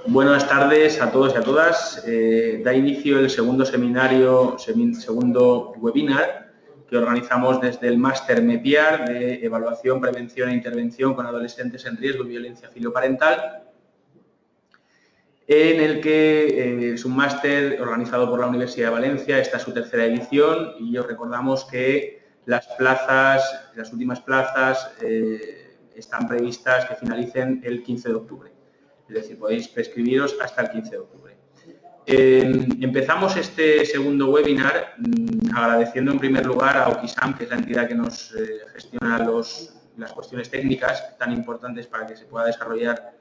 Buenas tardes a todos y a todas. Da inicio el segundo segundo webinar que organizamos desde el Máster MEPIAR de Evaluación, Prevención e Intervención con Adolescentes en Riesgo de Violencia Filoparental, en el que es un máster organizado por la Universidad de Valencia. Esta es su tercera edición y os recordamos que las últimas plazas están previstas que finalicen el 15 de octubre. Es decir, podéis prescribiros hasta el 15 de octubre. Empezamos este segundo webinar agradeciendo en primer lugar a Okisam, que es la entidad que nos gestiona las cuestiones técnicas tan importantes para que se pueda desarrollar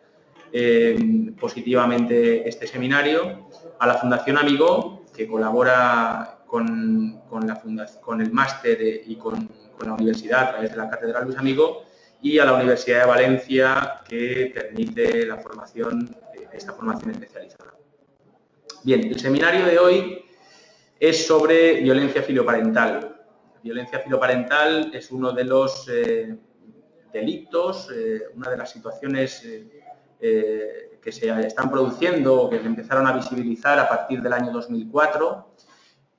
positivamente este seminario, a la Fundación Amigó, que colabora con el máster y con la universidad a través de la Cátedra Luis Amigó, y a la Universidad de Valencia, que permite esta formación especializada. Bien, el seminario de hoy es sobre violencia filoparental. Violencia filoparental es uno de los delitos, una de las situaciones que se están produciendo o que se empezaron a visibilizar a partir del año 2004,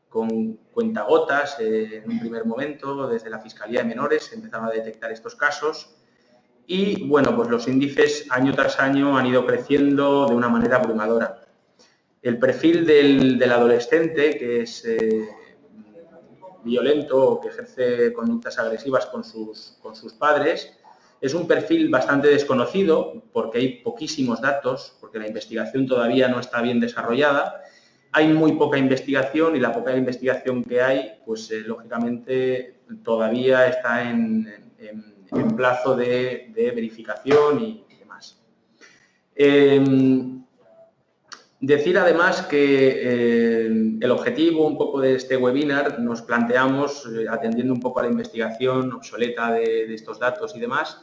con cuentagotas en un primer momento. Desde la Fiscalía de Menores se empezaron a detectar estos casos y, bueno, pues los índices año tras año han ido creciendo de una manera abrumadora. El perfil del adolescente que es violento o que ejerce conductas agresivas con sus padres es un perfil bastante desconocido porque hay poquísimos datos, porque la investigación todavía no está bien desarrollada. Hay muy poca investigación y la poca investigación que hay, pues lógicamente todavía está en plazo de verificación y demás. Decir además que el objetivo un poco de este webinar nos planteamos, atendiendo un poco a la investigación obsoleta de estos datos y demás,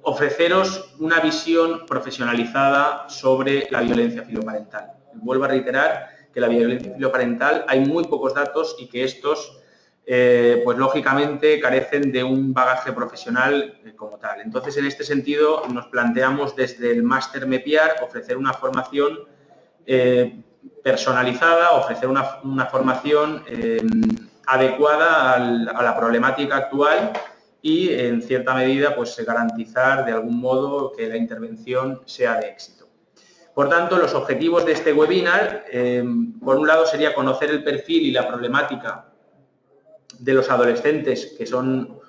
ofreceros una visión profesionalizada sobre la violencia filoparental. Vuelvo a reiterar que la violencia filoparental hay muy pocos datos y que estos, pues lógicamente, carecen de un bagaje profesional como tal. Entonces, en este sentido, nos planteamos desde el Máster MEPIAR ofrecer una formación personalizada, ofrecer una formación adecuada a la problemática actual y, en cierta medida, pues garantizar de algún modo que la intervención sea de éxito. Por tanto, los objetivos de este webinar, por un lado, sería conocer el perfil y la problemática de los adolescentes que son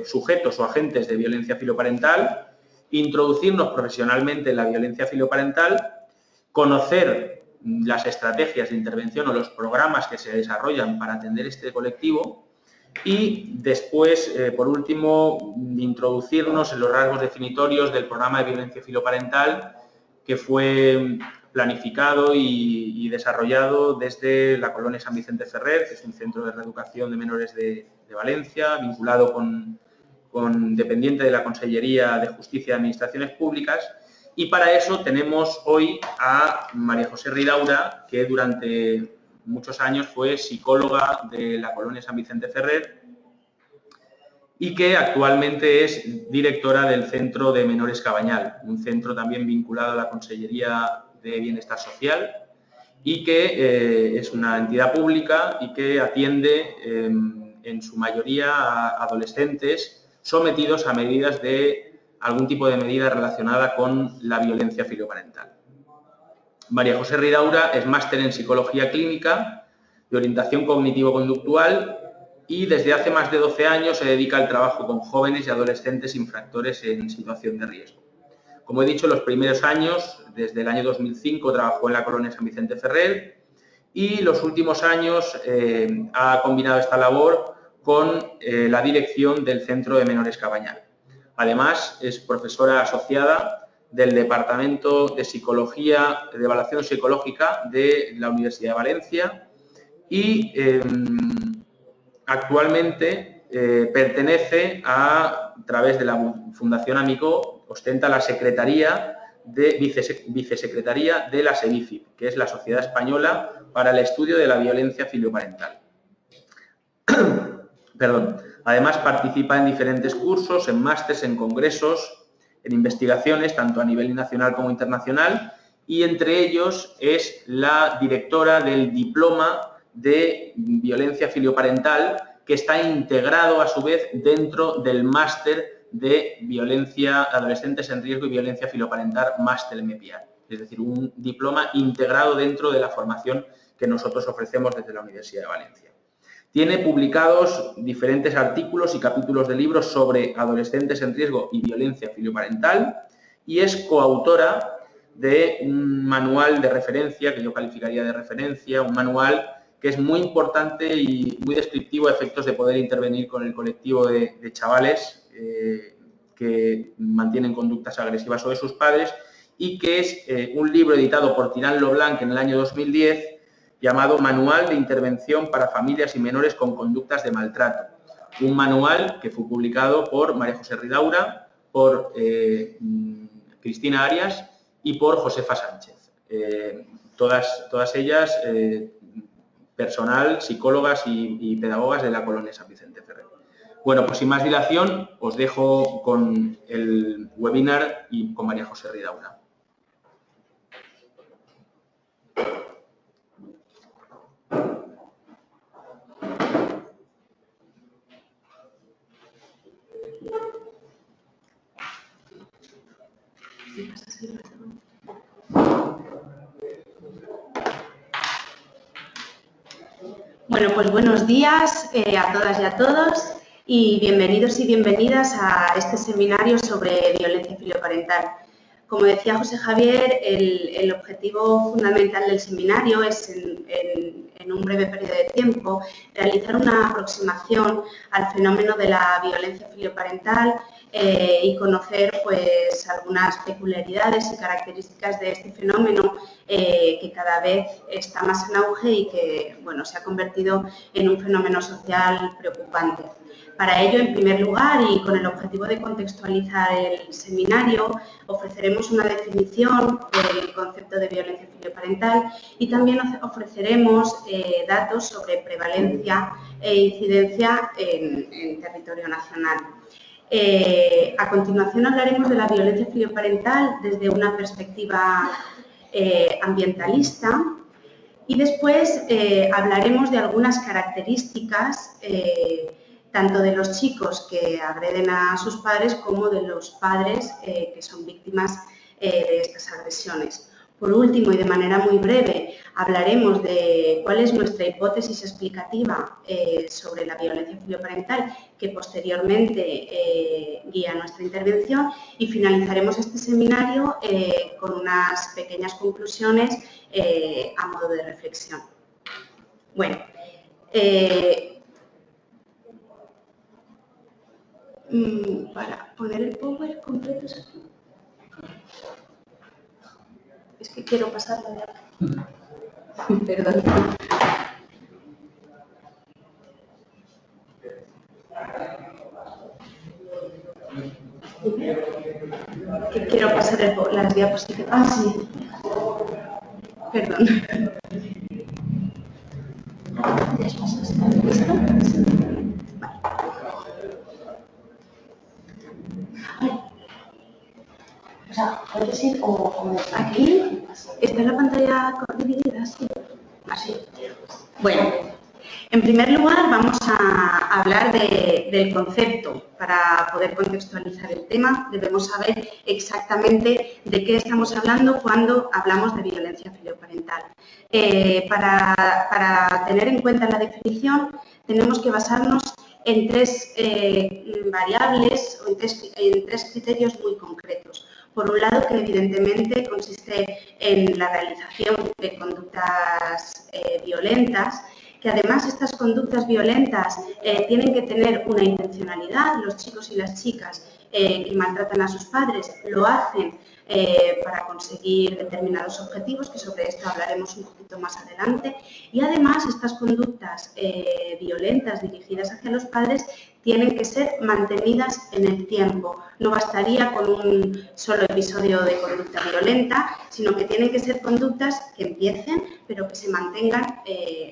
sujetos o agentes de violencia filoparental, introducirnos profesionalmente en la violencia filoparental, conocer las estrategias de intervención o los programas que se desarrollan para atender este colectivo y después, por último, introducirnos en los rasgos definitorios del programa de violencia filoparental que fue planificado y desarrollado desde la Colonia San Vicente Ferrer, que es un centro de reeducación de menores de Valencia, vinculado dependiente de la Consellería de Justicia y Administraciones Públicas. Y para eso tenemos hoy a María José Ridaura, que durante muchos años fue psicóloga de la Colonia San Vicente Ferrer y que actualmente es directora del Centro de Menores Cabañal, un centro también vinculado a la Consellería de Bienestar Social y que es una entidad pública y que atiende en su mayoría a adolescentes sometidos a algún tipo de medida relacionada con la violencia filoparental. María José Ridaura es máster en Psicología Clínica, de orientación cognitivo-conductual y desde hace más de 12 años se dedica al trabajo con jóvenes y adolescentes infractores en situación de riesgo. Como he dicho, los primeros años, desde el año 2005, trabajó en la Colonia San Vicente Ferrer y los últimos años ha combinado esta labor con la dirección del Centro de Menores Cabañal. Además, es profesora asociada del Departamento de Psicología, de Evaluación Psicológica de la Universidad de Valencia y actualmente pertenece a través de la Fundación Amigó, ostenta la vicesecretaría de la SEVIFIP, que es la Sociedad Española para el Estudio de la Violencia Filoparental. Perdón. Además, participa en diferentes cursos, en másters, en congresos, en investigaciones, tanto a nivel nacional como internacional, y entre ellos es la directora del diploma de violencia filioparental, que está integrado a su vez dentro del máster de violencia adolescentes en riesgo y violencia filioparental, máster MPA. Es decir, un diploma integrado dentro de la formación que nosotros ofrecemos desde la Universidad de Valencia. Tiene publicados diferentes artículos y capítulos de libros sobre adolescentes en riesgo y violencia filioparental y es coautora de un manual de referencia, que yo calificaría de referencia, un manual que es muy importante y muy descriptivo a efectos de poder intervenir con el colectivo de chavales que mantienen conductas agresivas sobre sus padres y que es un libro editado por Tirán Loblanc en el año 2010 llamado Manual de Intervención para Familias y Menores con Conductas de Maltrato. Un manual que fue publicado por María José Ridaura, por Cristina Arias y por Josefa Sánchez. Todas ellas personal, psicólogas y pedagogas de la colonia San Vicente Ferrer. Bueno, pues sin más dilación, os dejo con el webinar y con María José Ridaura. Bueno, pues buenos días a todas y a todos y bienvenidos y bienvenidas a este seminario sobre violencia filioparental. Como decía José Javier, el objetivo fundamental del seminario es, en un breve periodo de tiempo, realizar una aproximación al fenómeno de la violencia filioparental y conocer pues, algunas peculiaridades y características de este fenómeno que cada vez está más en auge y que bueno, se ha convertido en un fenómeno social preocupante. Para ello, en primer lugar, y con el objetivo de contextualizar el seminario, ofreceremos una definición del concepto de violencia filioparental y también ofreceremos datos sobre prevalencia e incidencia en territorio nacional. A continuación hablaremos de la violencia filioparental desde una perspectiva ambientalista y después hablaremos de algunas características tanto de los chicos que agreden a sus padres como de los padres que son víctimas de estas agresiones. Por último, y de manera muy breve, hablaremos de cuál es nuestra hipótesis explicativa sobre la violencia filioparental, que posteriormente guía nuestra intervención, y finalizaremos este seminario con unas pequeñas conclusiones a modo de reflexión. Bueno, para poner el power completo es aquí. Es que quiero pasarlo de aquí. Perdón. Que quiero pasar las diapositivas. Ah, sí. Perdón. ¿Listo? Vale. O sea, puedes ir o aquí. ¿Está la pantalla dividida? Sí. Así. Bueno, en primer lugar vamos a hablar del concepto. Para poder contextualizar el tema debemos saber exactamente de qué estamos hablando cuando hablamos de violencia filioparental. Para tener en cuenta la definición tenemos que basarnos en tres variables o en tres criterios muy concretos. Por un lado, que evidentemente consiste en la realización de conductas violentas, que además estas conductas violentas tienen que tener una intencionalidad. Los chicos y las chicas que maltratan a sus padres lo hacen para conseguir determinados objetivos, que sobre esto hablaremos un poquito más adelante. Y además estas conductas violentas dirigidas hacia los padres tienen que ser mantenidas en el tiempo. No bastaría con un solo episodio de conducta violenta, sino que tienen que ser conductas que empiecen, pero que se mantengan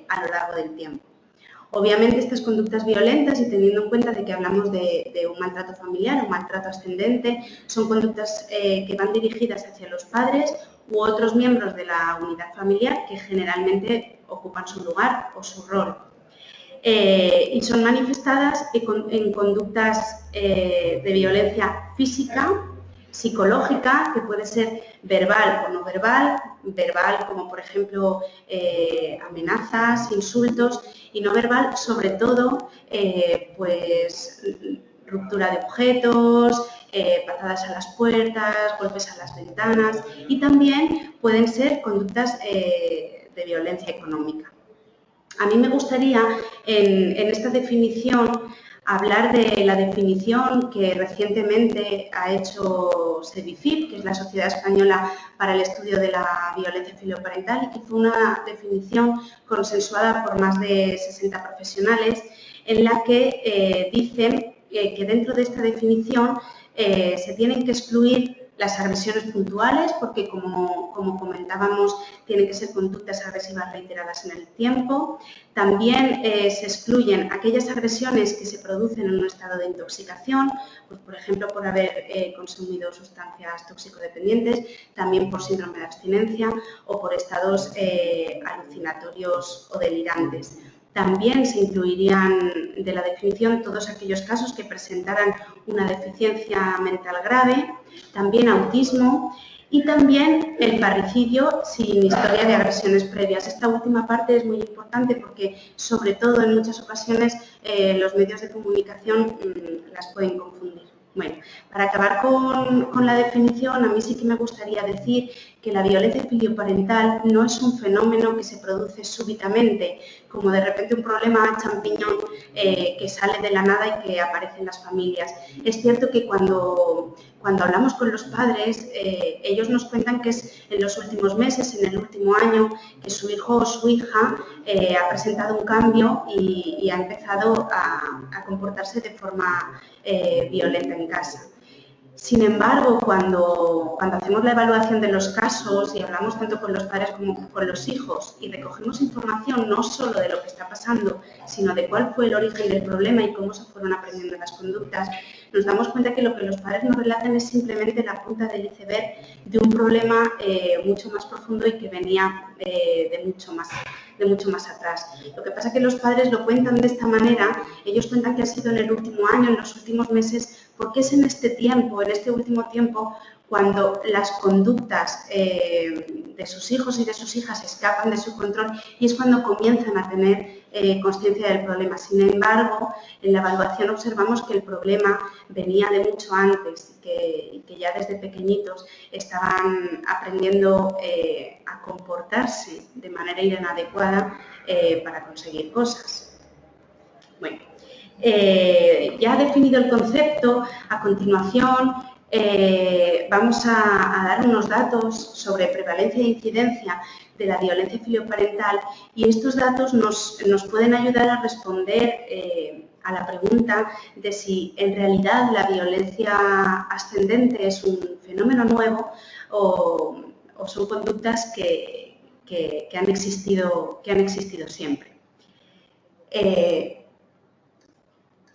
a lo largo del tiempo. Obviamente estas conductas violentas, y teniendo en cuenta de que hablamos de un maltrato familiar, un maltrato ascendente, son conductas que van dirigidas hacia los padres u otros miembros de la unidad familiar que generalmente ocupan su lugar o su rol. Y son manifestadas en conductas de violencia física, psicológica, que puede ser verbal o no verbal, verbal como por ejemplo amenazas, insultos, y no verbal sobre todo pues ruptura de objetos, patadas a las puertas, golpes a las ventanas, y también pueden ser conductas de violencia económica. A mí me gustaría en esta definición hablar de la definición que recientemente ha hecho SEVIFIP, que es la Sociedad Española para el Estudio de la Violencia Filoparental, y que fue una definición consensuada por más de 60 profesionales, en la que dicen que dentro de esta definición se tienen que excluir las agresiones puntuales, porque como comentábamos, tienen que ser conductas agresivas reiteradas en el tiempo. También se excluyen aquellas agresiones que se producen en un estado de intoxicación, pues, por ejemplo, por haber consumido sustancias toxicodependientes, también por síndrome de abstinencia o por estados alucinatorios o delirantes. También se incluirían de la definición todos aquellos casos que presentaran una deficiencia mental grave, también autismo y también el parricidio sin historia de agresiones previas. Esta última parte es muy importante porque, sobre todo, en muchas ocasiones los medios de comunicación las pueden confundir. Bueno, para acabar con la definición, a mí sí que me gustaría decir que la violencia filioparental no es un fenómeno que se produce súbitamente, como de repente un problema champiñón que sale de la nada y que aparece en las familias. Es cierto que cuando hablamos con los padres, ellos nos cuentan que es en los últimos meses, en el último año, que su hijo o su hija ha presentado un cambio y ha empezado a comportarse de forma violenta en casa. Sin embargo, cuando hacemos la evaluación de los casos y hablamos tanto con los padres como con los hijos y recogemos información no solo de lo que está pasando, sino de cuál fue el origen del problema y cómo se fueron aprendiendo las conductas, nos damos cuenta que lo que los padres nos relatan es simplemente la punta del iceberg de un problema mucho más profundo y que venía de mucho más atrás. Lo que pasa es que los padres lo cuentan de esta manera, ellos cuentan que ha sido en el último año, en los últimos meses, porque es en este tiempo, en este último tiempo, cuando las conductas de sus hijos y de sus hijas escapan de su control y es cuando comienzan a tener consciencia del problema. Sin embargo, en la evaluación observamos que el problema venía de mucho antes y que ya desde pequeñitos estaban aprendiendo a comportarse de manera inadecuada para conseguir cosas. Bueno, ya definido el concepto, a continuación vamos a dar unos datos sobre prevalencia e incidencia de la violencia filioparental y estos datos nos pueden ayudar a responder a la pregunta de si en realidad la violencia ascendente es un fenómeno nuevo o son conductas que han existido siempre.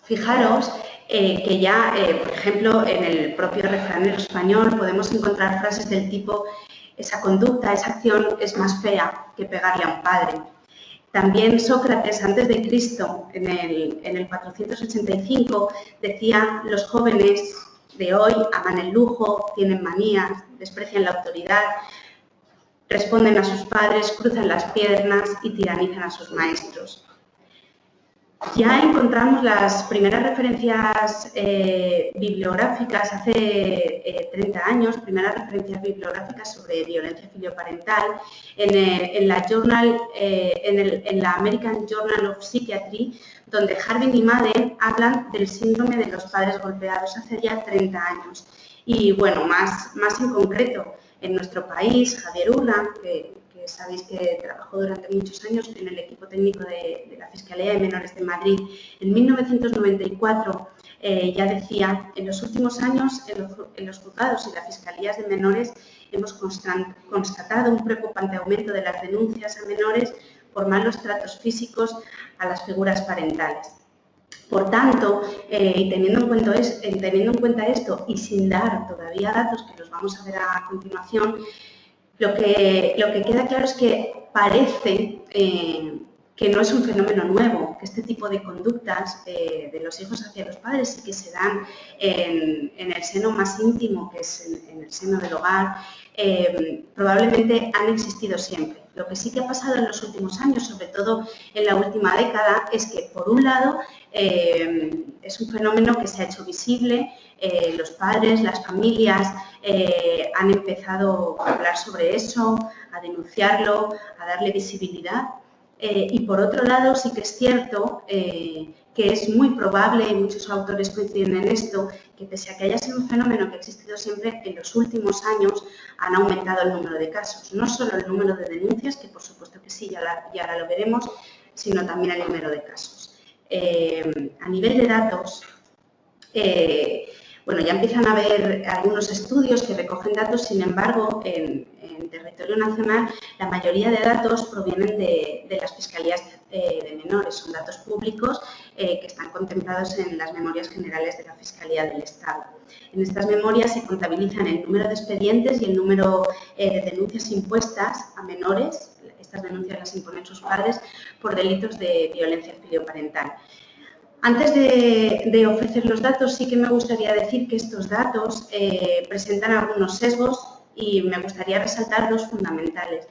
Fijaros que ya, por ejemplo, en el propio refranero español podemos encontrar frases del tipo esa conducta, esa acción es más fea que pegarle a un padre. También Sócrates, antes de Cristo, en el 485, decía los jóvenes de hoy aman el lujo, tienen manías, desprecian la autoridad, responden a sus padres, cruzan las piernas y tiranizan a sus maestros. Ya encontramos las primeras referencias bibliográficas hace 30 años, primeras referencias bibliográficas sobre violencia filioparental en la American Journal of Psychiatry, donde Harbin y Madden hablan del síndrome de los padres golpeados hace ya 30 años. Y bueno, más en concreto, en nuestro país, Javier Urra, que sabéis que trabajó durante muchos años en el equipo técnico de la Fiscalía de Menores de Madrid. En 1994 ya decía, en los últimos años en los juzgados y las fiscalías de menores hemos constatado un preocupante aumento de las denuncias a menores por malos tratos físicos a las figuras parentales. Por tanto, y teniendo en cuenta esto y sin dar todavía datos que los vamos a ver a continuación, Lo que queda claro es que parece que no es un fenómeno nuevo, que este tipo de conductas de los hijos hacia los padres y que se dan en el seno más íntimo, que es en el seno del hogar, probablemente han existido siempre. Lo que sí que ha pasado en los últimos años, sobre todo en la última década, es que, por un lado, es un fenómeno que se ha hecho visible, los padres, las familias han empezado a hablar sobre eso, a denunciarlo, a darle visibilidad. Y por otro lado, sí que es cierto que es muy probable, y muchos autores coinciden en esto, que pese a que haya sido un fenómeno que ha existido siempre, en los últimos años han aumentado el número de casos. No solo el número de denuncias, que por supuesto que sí, y ahora lo veremos, sino también el número de casos. A nivel de datos, bueno, ya empiezan a haber algunos estudios que recogen datos, sin embargo, en territorio nacional la mayoría de datos provienen de las fiscalías de menores, son datos públicos que están contemplados en las memorias generales de la Fiscalía del Estado. En estas memorias se contabilizan el número de expedientes y el número de denuncias impuestas a menores, estas denuncias las imponen sus padres, por delitos de violencia filioparental. Antes de ofrecer los datos, sí que me gustaría decir que estos datos presentan algunos sesgos y me gustaría resaltar dos fundamentales.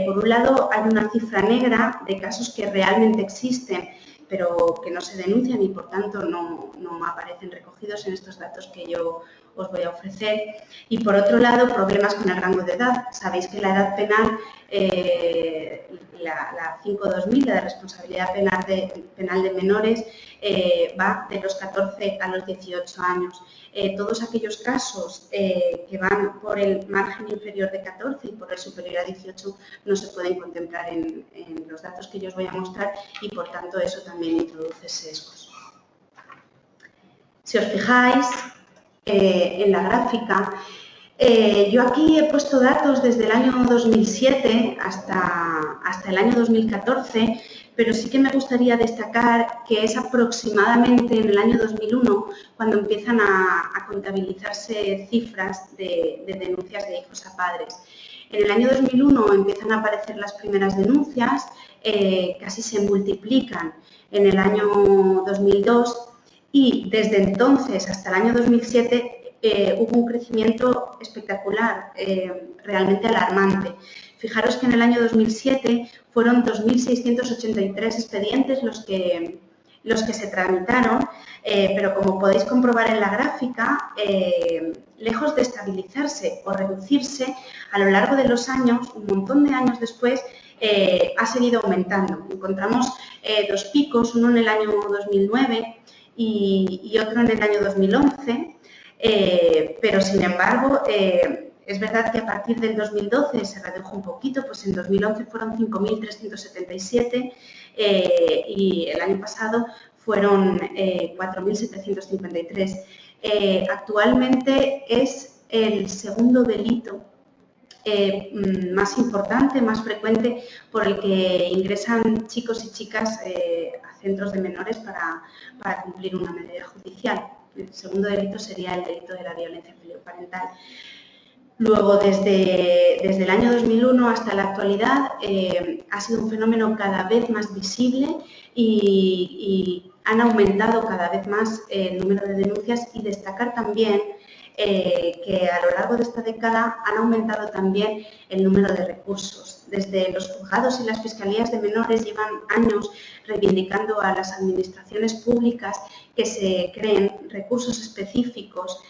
Por un lado, hay una cifra negra de casos que realmente existen, pero que no se denuncian y, por tanto, no aparecen recogidos en estos datos que yo os voy a ofrecer. Y, por otro lado, problemas con el rango de edad. Sabéis que la edad penal, la 5-2000, la de responsabilidad penal de menores, va de los 14 a los 18 años. Todos aquellos casos que van por el margen inferior de 14 y por el superior a 18 no se pueden contemplar en los datos que yo os voy a mostrar y, por tanto, eso también introduce sesgos. Si os fijáis en la gráfica, yo aquí he puesto datos desde el año 2007 hasta el año 2014, pero sí que me gustaría destacar que es aproximadamente en el año 2001 cuando empiezan a contabilizarse cifras de denuncias de hijos a padres. En el año 2001 empiezan a aparecer las primeras denuncias, casi se multiplican en el año 2002 y desde entonces hasta el año 2007 hubo un crecimiento espectacular, realmente alarmante. Fijaros que en el año 2007 fueron 2.683 expedientes los que se tramitaron, pero como podéis comprobar en la gráfica, lejos de estabilizarse o reducirse, a lo largo de los años, un montón de años después, ha seguido aumentando. Encontramos dos picos, uno en el año 2009 y otro en el año 2011, pero sin embargo es verdad que a partir del 2012 se redujo un poquito, pues en 2011 fueron 5.377 y el año pasado fueron 4.753. Actualmente es el segundo delito más importante, más frecuente, por el que ingresan chicos y chicas a centros de menores para cumplir una medida judicial. El segundo delito sería el delito de la violencia filioparental. Luego, desde el año 2001 hasta la actualidad, ha sido un fenómeno cada vez más visible y han aumentado cada vez más el número de denuncias y destacar también que a lo largo de esta década han aumentado también el número de recursos. Desde los juzgados y las fiscalías de menores llevan años reivindicando a las administraciones públicas que se creen recursos específicos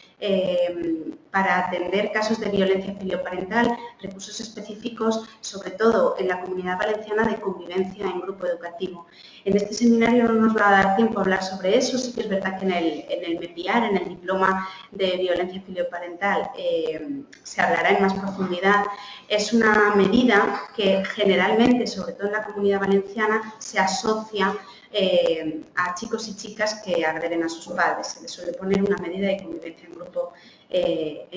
para atender casos de violencia filioparental, recursos específicos, sobre todo en la Comunidad Valenciana, de convivencia en grupo educativo. En este seminario no nos va a dar tiempo a hablar sobre eso, sí que es verdad que en el MEPIAR, en el Diploma de Violencia Filioparental, se hablará en más profundidad. Es una medida que generalmente, sobre todo en la Comunidad Valenciana, se asocia a chicos y chicas que agreden a sus padres. Se les suele poner una medida de convivencia en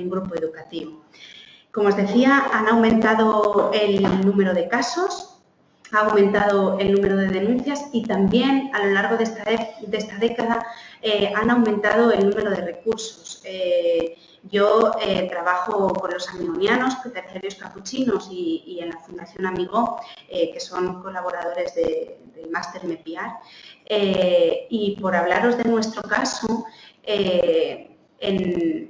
grupo educativo. Como os decía, han aumentado el número de casos. ha aumentado el número de denuncias y también a lo largo de esta década han aumentado el número de recursos. Yo trabajo con los amigonianos, terciarios capuchinos y en la Fundación Amigó, que son colaboradores del máster MEPIAR. Y por hablaros de nuestro caso, en el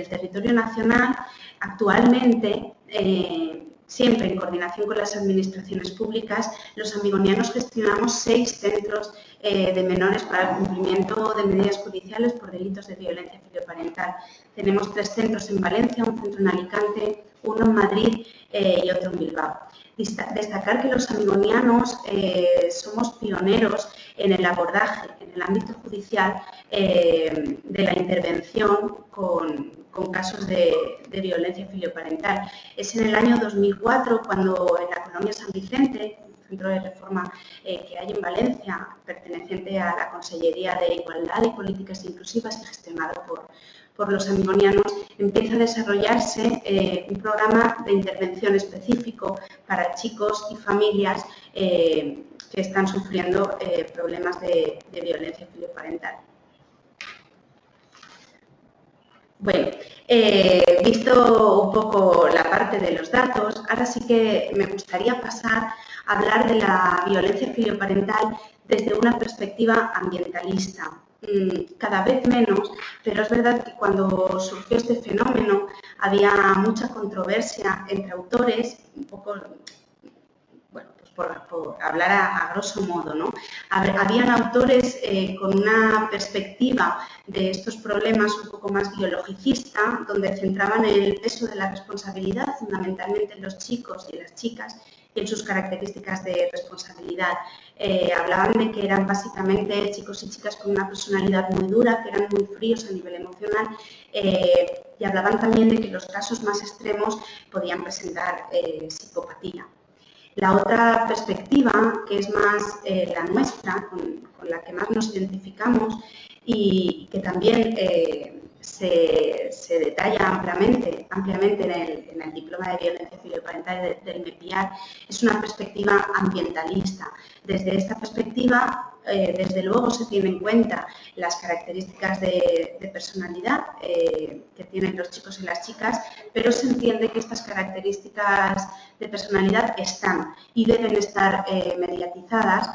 territorio nacional, actualmente, siempre en coordinación con las administraciones públicas, los amigonianos gestionamos 6 centros de menores para el cumplimiento de medidas judiciales por delitos de violencia filioparental. Tenemos 3 centros en Valencia, un centro en Alicante, uno en Madrid y otro en Bilbao. Destacar que los amigonianos somos pioneros en el abordaje en el ámbito judicial de la intervención con casos de violencia filioparental. Es en el año 2004 cuando en la colonia San Vicente, un centro de reforma que hay en Valencia, perteneciente a la Consellería de Igualdad y Políticas Inclusivas y gestionado por los amigonianos, empieza a desarrollarse un programa de intervención específico para chicos y familias que están sufriendo problemas de violencia filioparental. Bueno, visto un poco la parte de los datos, ahora sí que me gustaría pasar a hablar de la violencia filioparental desde una perspectiva ambientalista. Cada vez menos, pero es verdad que cuando surgió este fenómeno había mucha controversia entre autores, un poco, bueno, pues por hablar a grosso modo, ¿no? Habían autores con una perspectiva de estos problemas un poco más biologicista, donde centraban el peso de la responsabilidad fundamentalmente en los chicos y las chicas y en sus características de responsabilidad. Hablaban de que eran básicamente chicos y chicas con una personalidad muy dura, que eran muy fríos a nivel emocional y hablaban también de que los casos más extremos podían presentar psicopatía. La otra perspectiva, que es más la nuestra, con la que más nos identificamos y que también se detalla ampliamente en el diploma de violencia filioparental del MEPIAR, es una perspectiva ambientalista. Desde esta perspectiva, desde luego se tienen en cuenta las características de personalidad que tienen los chicos y las chicas, pero se entiende que estas características de personalidad están y deben estar mediatizadas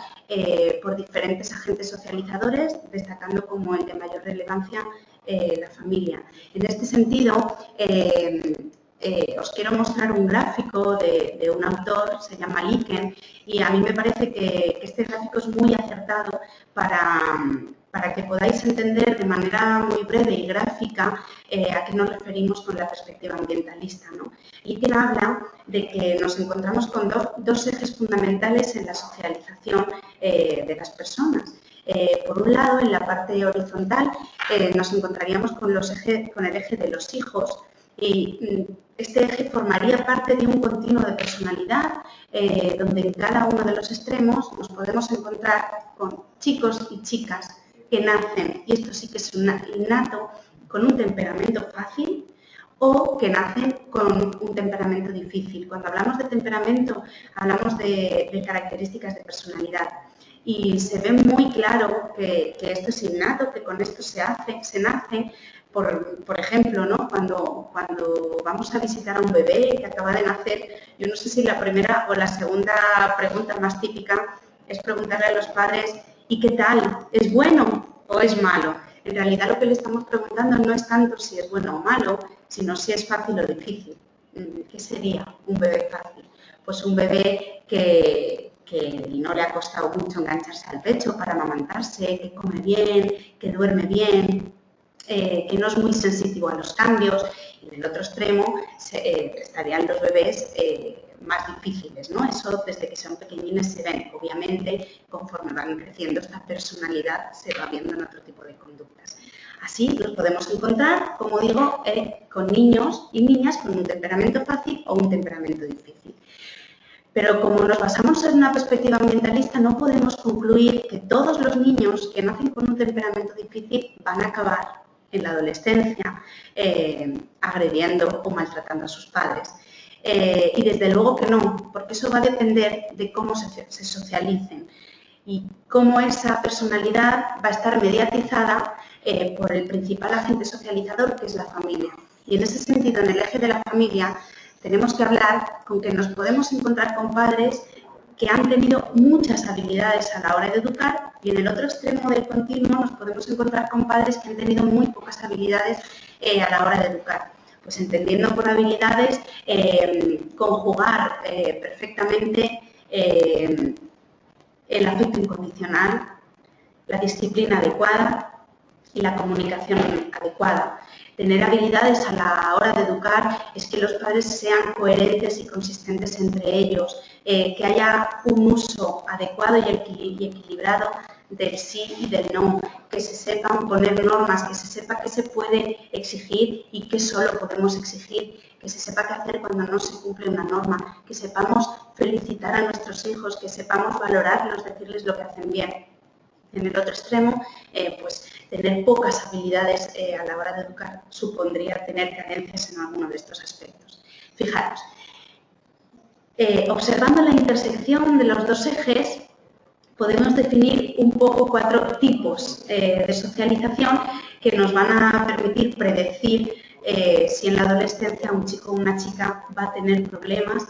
por diferentes agentes socializadores, destacando como el de mayor relevancia la familia. En este sentido, os quiero mostrar un gráfico de un autor, se llama Liken, y a mí me parece que este gráfico es muy acertado para que podáis entender de manera muy breve y gráfica a qué nos referimos con la perspectiva ambientalista, ¿no? Liken habla de que nos encontramos con dos ejes fundamentales en la socialización de las personas. Por un lado, en la parte horizontal, nos encontraríamos con el eje de los hijos, y este eje formaría parte de un continuo de personalidad donde en cada uno de los extremos nos podemos encontrar con chicos y chicas que nacen, y esto sí que es innato, con un temperamento fácil o que nacen con un temperamento difícil. Cuando hablamos de temperamento, hablamos de características de personalidad. Y se ve muy claro que esto es innato, que con esto se nace. Por ejemplo, ¿no? Cuando vamos a visitar a un bebé que acaba de nacer, yo no sé si la primera o la segunda pregunta más típica es preguntarle a los padres ¿y qué tal? ¿Es bueno o es malo? En realidad lo que le estamos preguntando no es tanto si es bueno o malo, sino si es fácil o difícil. ¿Qué sería un bebé fácil? Pues un bebé que no le ha costado mucho engancharse al pecho para amamantarse, que come bien, que duerme bien, que no es muy sensitivo a los cambios. Y en el otro extremo estarían los bebés más difíciles, ¿no? Eso desde que son pequeñines se ven. Obviamente, conforme van creciendo, esta personalidad se va viendo en otro tipo de conductas. Así los podemos encontrar, como digo, con niños y niñas con un temperamento fácil o un temperamento difícil. Pero como nos basamos en una perspectiva ambientalista, no podemos concluir que todos los niños que nacen con un temperamento difícil van a acabar en la adolescencia agrediendo o maltratando a sus padres. Y desde luego que no, porque eso va a depender de cómo se socialicen y cómo esa personalidad va a estar mediatizada por el principal agente socializador, que es la familia. Y en ese sentido, en el eje de la familia, tenemos que hablar con que nos podemos encontrar con padres que han tenido muchas habilidades a la hora de educar, y en el otro extremo del continuo nos podemos encontrar con padres que han tenido muy pocas habilidades a la hora de educar. Pues entendiendo por habilidades conjugar perfectamente el afecto incondicional, la disciplina adecuada y la comunicación adecuada. Tener habilidades a la hora de educar es que los padres sean coherentes y consistentes entre ellos, que haya un uso adecuado y equilibrado del sí y del no, que se sepan poner normas, que se sepa qué se puede exigir y qué solo podemos exigir, que se sepa qué hacer cuando no se cumple una norma, que sepamos felicitar a nuestros hijos, que sepamos valorarlos, decirles lo que hacen bien. En el otro extremo, pues tener pocas habilidades a la hora de educar supondría tener carencias en alguno de estos aspectos. Fijaros, observando la intersección de los dos ejes, podemos definir un poco 4 tipos de socialización que nos van a permitir predecir si en la adolescencia un chico o una chica va a tener problemas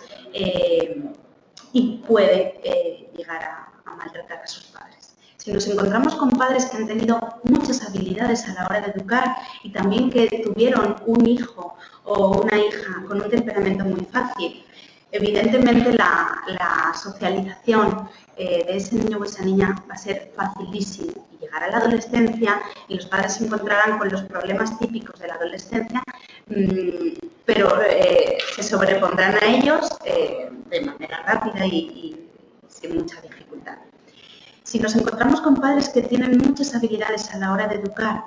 y puede llegar a maltratar a sus padres. Si nos encontramos con padres que han tenido muchas habilidades a la hora de educar y también que tuvieron un hijo o una hija con un temperamento muy fácil, evidentemente la socialización de ese niño o esa niña va a ser facilísimo, y llegará a la adolescencia y los padres se encontrarán con los problemas típicos de la adolescencia, pero se sobrepondrán a ellos de manera rápida y sin mucha dificultad. Si nos encontramos con padres que tienen muchas habilidades a la hora de educar,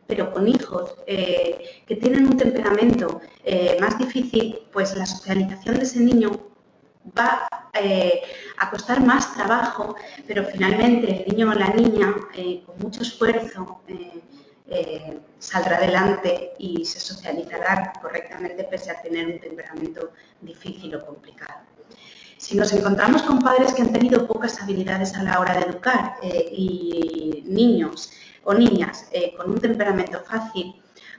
pero con hijos que tienen un temperamento más difícil, pues la socialización de ese niño va a costar más trabajo, pero finalmente el niño o la niña, con mucho esfuerzo, saldrá adelante y se socializará correctamente pese a tener un temperamento difícil o complicado. Si nos encontramos con padres que han tenido pocas habilidades a la hora de educar y niños o niñas con un temperamento fácil,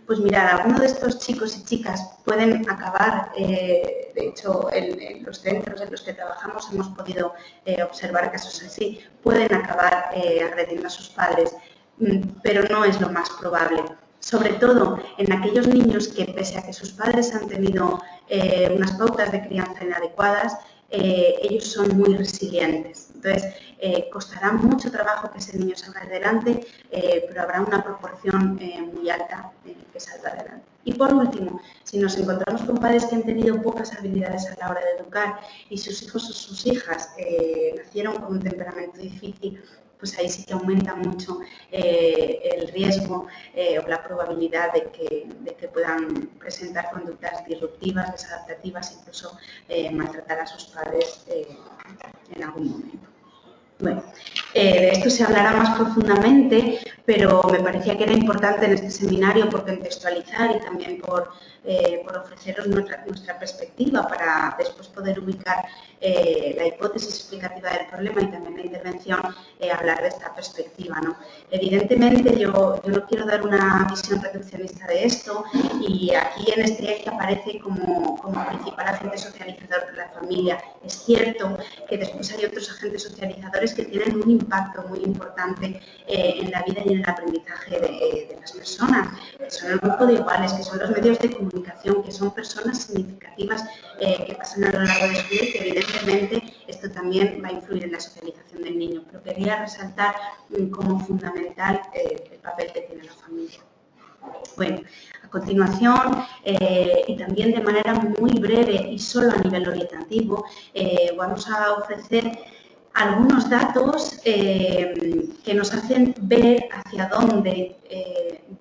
pues mirad, algunos de estos chicos y chicas pueden acabar, de hecho en los centros en los que trabajamos hemos podido observar casos así, pueden acabar agrediendo a sus padres, pero no es lo más probable. Sobre todo en aquellos niños que, pese a que sus padres han tenido unas pautas de crianza inadecuadas, ellos son muy resilientes. Entonces, costará mucho trabajo que ese niño salga adelante, pero habrá una proporción muy alta que salga adelante. Y por último, si nos encontramos con padres que han tenido pocas habilidades a la hora de educar y sus hijos o sus hijas nacieron con un temperamento difícil, pues ahí sí que aumenta mucho el riesgo o la probabilidad de que puedan presentar conductas disruptivas, desadaptativas, incluso maltratar a sus padres en algún momento. Bueno, de esto se hablará más profundamente, pero me parecía que era importante en este seminario por contextualizar y también por ofreceros nuestra perspectiva para después poder ubicar la hipótesis explicativa del problema y también la intervención, hablar de esta perspectiva, ¿no? Evidentemente yo no quiero dar una visión reduccionista de esto, y aquí en este eje aparece como principal agente socializador de la familia. Es cierto que después hay otros agentes socializadores que tienen un impacto muy importante en la vida y en el aprendizaje de las personas, que son el grupo de iguales, que son los medios de comunicación, que son personas significativas que pasan a lo largo de su vida, y que evidentemente esto también va a influir en la socialización del niño. Pero quería resaltar como fundamental el papel que tiene la familia. Bueno, a continuación, y también de manera muy breve y solo a nivel orientativo, vamos a ofrecer algunos datos que nos hacen ver hacia dónde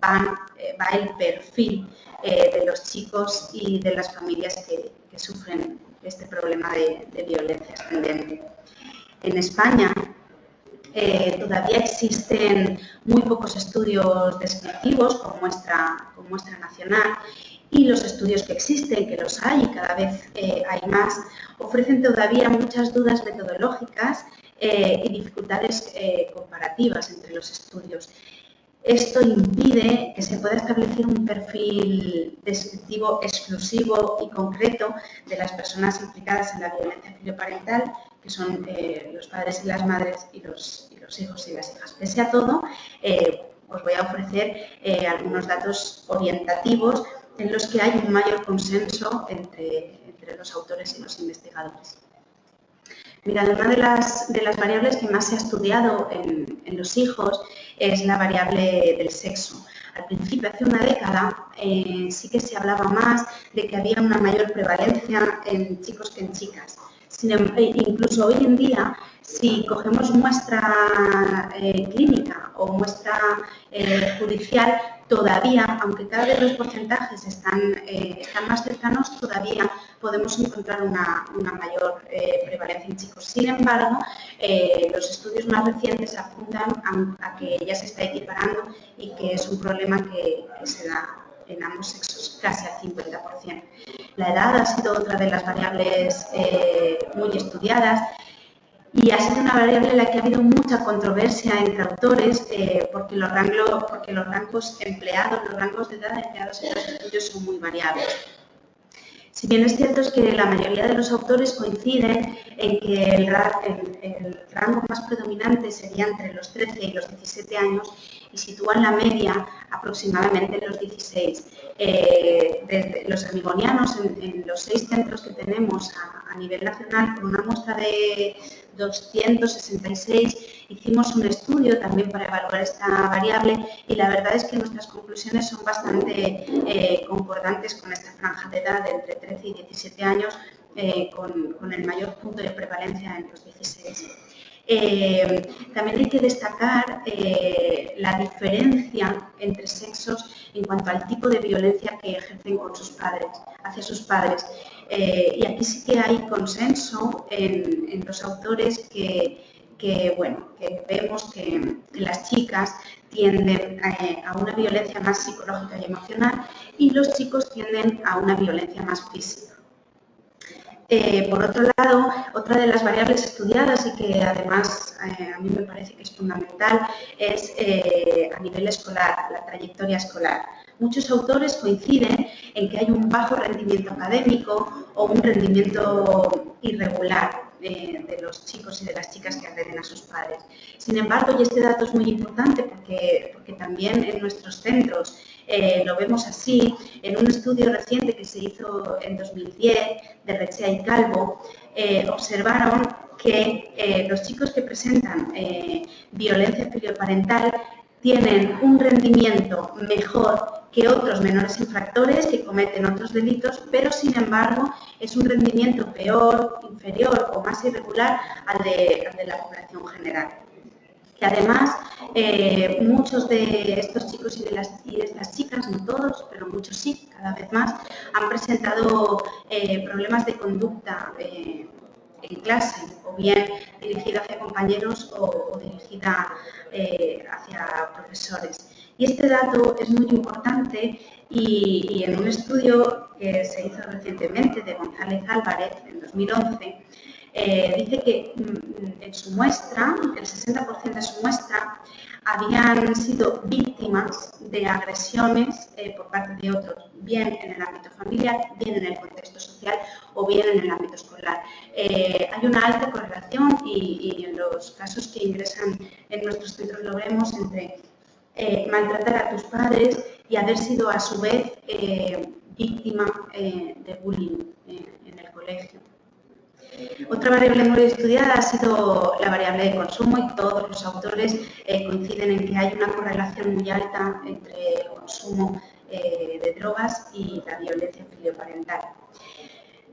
va el perfil de los chicos y de las familias que sufren este problema de violencia ascendente. En España todavía existen muy pocos estudios descriptivos con muestra nacional, y los estudios que existen, que los hay y cada vez hay más, ofrecen todavía muchas dudas metodológicas y dificultades comparativas entre los estudios. Esto impide que se pueda establecer un perfil descriptivo exclusivo y concreto de las personas implicadas en la violencia filioparental, que son los padres y las madres y los hijos y las hijas. Pese a todo, os voy a ofrecer algunos datos orientativos en los que hay un mayor consenso entre los autores y los investigadores. Mirad, una de las variables que más se ha estudiado en los hijos es la variable del sexo. Al principio, hace una década, sí que se hablaba más de que había una mayor prevalencia en chicos que en chicas. Incluso hoy en día, si cogemos muestra clínica o muestra judicial, todavía, aunque cada vez los porcentajes están más cercanos, todavía podemos encontrar una mayor prevalencia en chicos. Sin embargo, los estudios más recientes apuntan a que ya se está equiparando y que es un problema que se da en ambos sexos, casi al 50%. La edad ha sido otra de las variables muy estudiadas y ha sido una variable en la que ha habido mucha controversia entre autores porque los rangos empleados, los rangos de edad empleados en los estudios son muy variables. Si bien es cierto es que la mayoría de los autores coinciden en que el rango más predominante sería entre los 13 y los 17 años y sitúan la media aproximadamente en los 16. Desde los amigonianos, en los 6 centros que tenemos a nivel nacional, con una muestra de 266, hicimos un estudio también para evaluar esta variable y la verdad es que nuestras conclusiones son bastante concordantes con esta franja de edad de entre 13 y 17 años, con el mayor punto de prevalencia en los 16. También hay que destacar la diferencia entre sexos en cuanto al tipo de violencia que ejercen hacia sus padres. Y aquí sí que hay consenso en los autores que vemos que las chicas tienden a una violencia más psicológica y emocional y los chicos tienden a una violencia más física. Por otro lado, otra de las variables estudiadas y que además a mí me parece que es fundamental es a nivel escolar, la trayectoria escolar. Muchos autores coinciden en que hay un bajo rendimiento académico o un rendimiento irregular de los chicos y de las chicas que agreden a sus padres. Sin embargo, y este dato es muy importante porque también en nuestros centros lo vemos así, en un estudio reciente que se hizo en 2010 de Rechea y Calvo, observaron que los chicos que presentan violencia filioparental tienen un rendimiento mejor que otros menores infractores que cometen otros delitos, pero sin embargo es un rendimiento peor, inferior o más irregular al de la población general. Que además muchos de estos chicos y de estas chicas, no todos, pero muchos sí, cada vez más, han presentado problemas de conducta en clase, o bien dirigida hacia compañeros o dirigida hacia profesores. Y este dato es muy importante y en un estudio que se hizo recientemente de González Álvarez en 2011, dice que en su muestra, el 60% de su muestra, habían sido víctimas de agresiones por parte de otros, bien en el ámbito familiar, bien en el contexto social o bien en el ámbito escolar. Hay una alta correlación y en los casos que ingresan en nuestros centros lo vemos entre maltratar a tus padres y haber sido a su vez víctima de bullying en el colegio. Otra variable muy estudiada ha sido la variable de consumo y todos los autores coinciden en que hay una correlación muy alta entre el consumo de drogas y la violencia filioparental.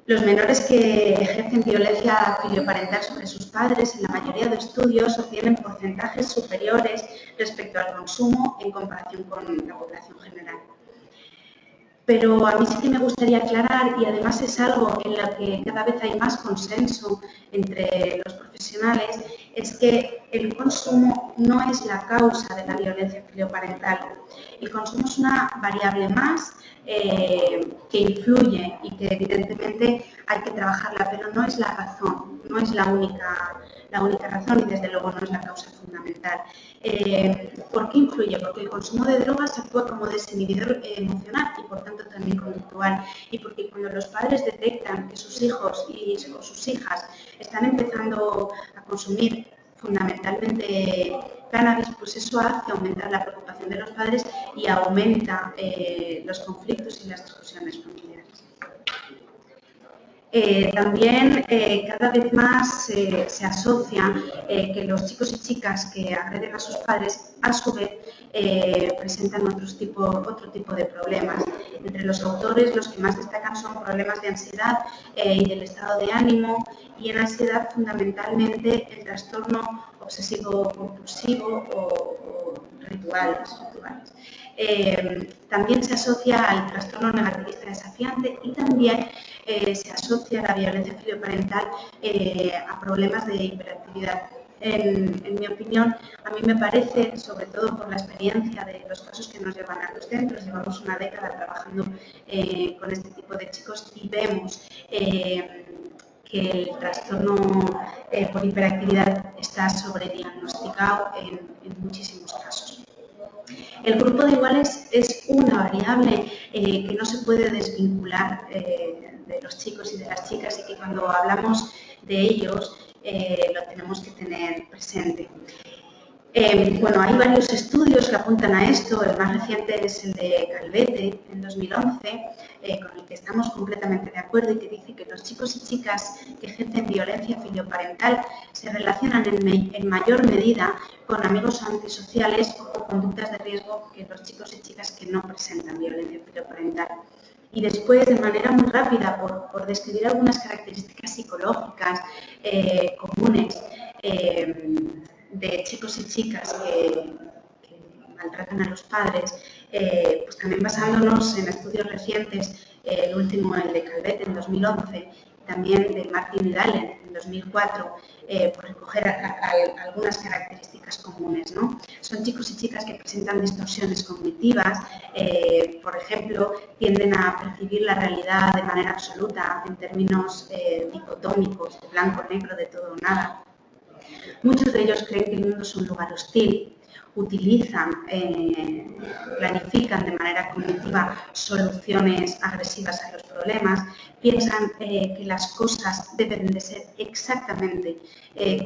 Los menores que ejercen violencia filioparental sobre sus padres en la mayoría de estudios obtienen porcentajes superiores respecto al consumo en comparación con la población general. Pero a mí sí que me gustaría aclarar, y además es algo en lo que cada vez hay más consenso entre los profesionales, es que el consumo no es la causa de la violencia filioparental. El consumo es una variable más que influye y que evidentemente hay que trabajarla, pero no es la razón, no es la única razón y desde luego no es la causa fundamental. ¿Por qué influye? Porque el consumo de drogas actúa como desinhibidor emocional y por tanto también conductual, y porque cuando los padres detectan que sus hijos o sus hijas están empezando a consumir fundamentalmente cannabis, pues eso hace aumentar la preocupación de los padres y aumenta los conflictos y las discusiones familiares. También cada vez más se asocia que los chicos y chicas que agreden a sus padres a su vez presentan otro tipo de problemas. Entre los autores los que más destacan son problemas de ansiedad y del estado de ánimo, y en ansiedad fundamentalmente el trastorno obsesivo-compulsivo o rituales. También se asocia al trastorno negativista desafiante y también se asocia la violencia filioparental a problemas de hiperactividad. En mi opinión, a mí me parece, sobre todo por la experiencia de los casos que nos llevan a los centros, llevamos una década trabajando con este tipo de chicos y vemos que el trastorno por hiperactividad está sobrediagnosticado en muchísimos casos. El grupo de iguales es una variable que no se puede desvincular de los chicos y de las chicas, y que cuando hablamos de ellos lo tenemos que tener presente. Bueno, hay varios estudios que apuntan a esto. El más reciente es el de Calvete, en 2011, con el que estamos completamente de acuerdo, y que dice que los chicos y chicas que ejercen violencia filioparental se relacionan en mayor medida con amigos antisociales o conductas de riesgo que los chicos y chicas que no presentan violencia filioparental. Y después, de manera muy rápida, por describir algunas características psicológicas comunes de chicos y chicas que maltratan a los padres, pues también basándonos en estudios recientes, el último, el de Calvete en 2011, también de Martin y Dahlen en 2004, por recoger algunas características comunes, ¿no? Son chicos y chicas que presentan distorsiones cognitivas, por ejemplo, tienden a percibir la realidad de manera absoluta, en términos dicotómicos, de blanco-negro, de todo o nada. Muchos de ellos creen que el mundo es un lugar hostil, utilizan, planifican de manera cognitiva soluciones agresivas a los problemas, piensan que las cosas deben de ser exactamente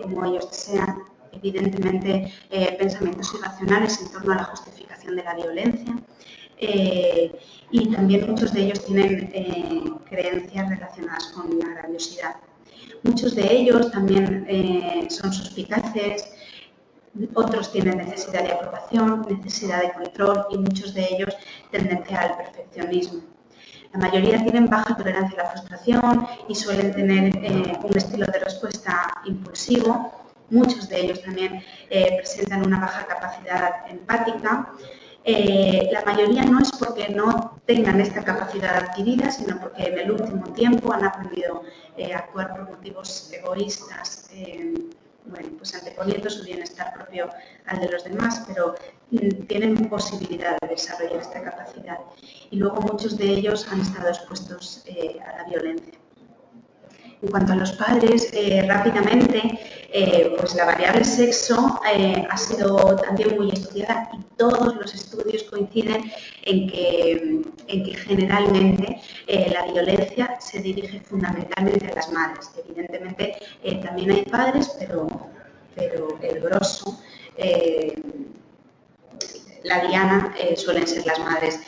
como ellos desean, evidentemente pensamientos irracionales en torno a la justificación de la violencia, y también muchos de ellos tienen creencias relacionadas con la grandiosidad. Muchos de ellos también son suspicaces, otros tienen necesidad de aprobación, necesidad de control, y muchos de ellos tendencia al perfeccionismo. La mayoría tienen baja tolerancia a la frustración y suelen tener un estilo de respuesta impulsivo. Muchos de ellos también presentan una baja capacidad empática. La mayoría no es porque no tengan esta capacidad adquirida, sino porque en el último tiempo han aprendido a actuar por motivos egoístas, bueno, pues anteponiendo su bienestar propio al de los demás, pero tienen posibilidad de desarrollar esta capacidad. Y luego muchos de ellos han estado expuestos a la violencia. En cuanto a los padres, rápidamente, pues la variable sexo ha sido también muy estudiada, y todos los estudios coinciden en que generalmente la violencia se dirige fundamentalmente a las madres. Evidentemente también hay padres, pero el grosso, la diana, suelen ser las madres.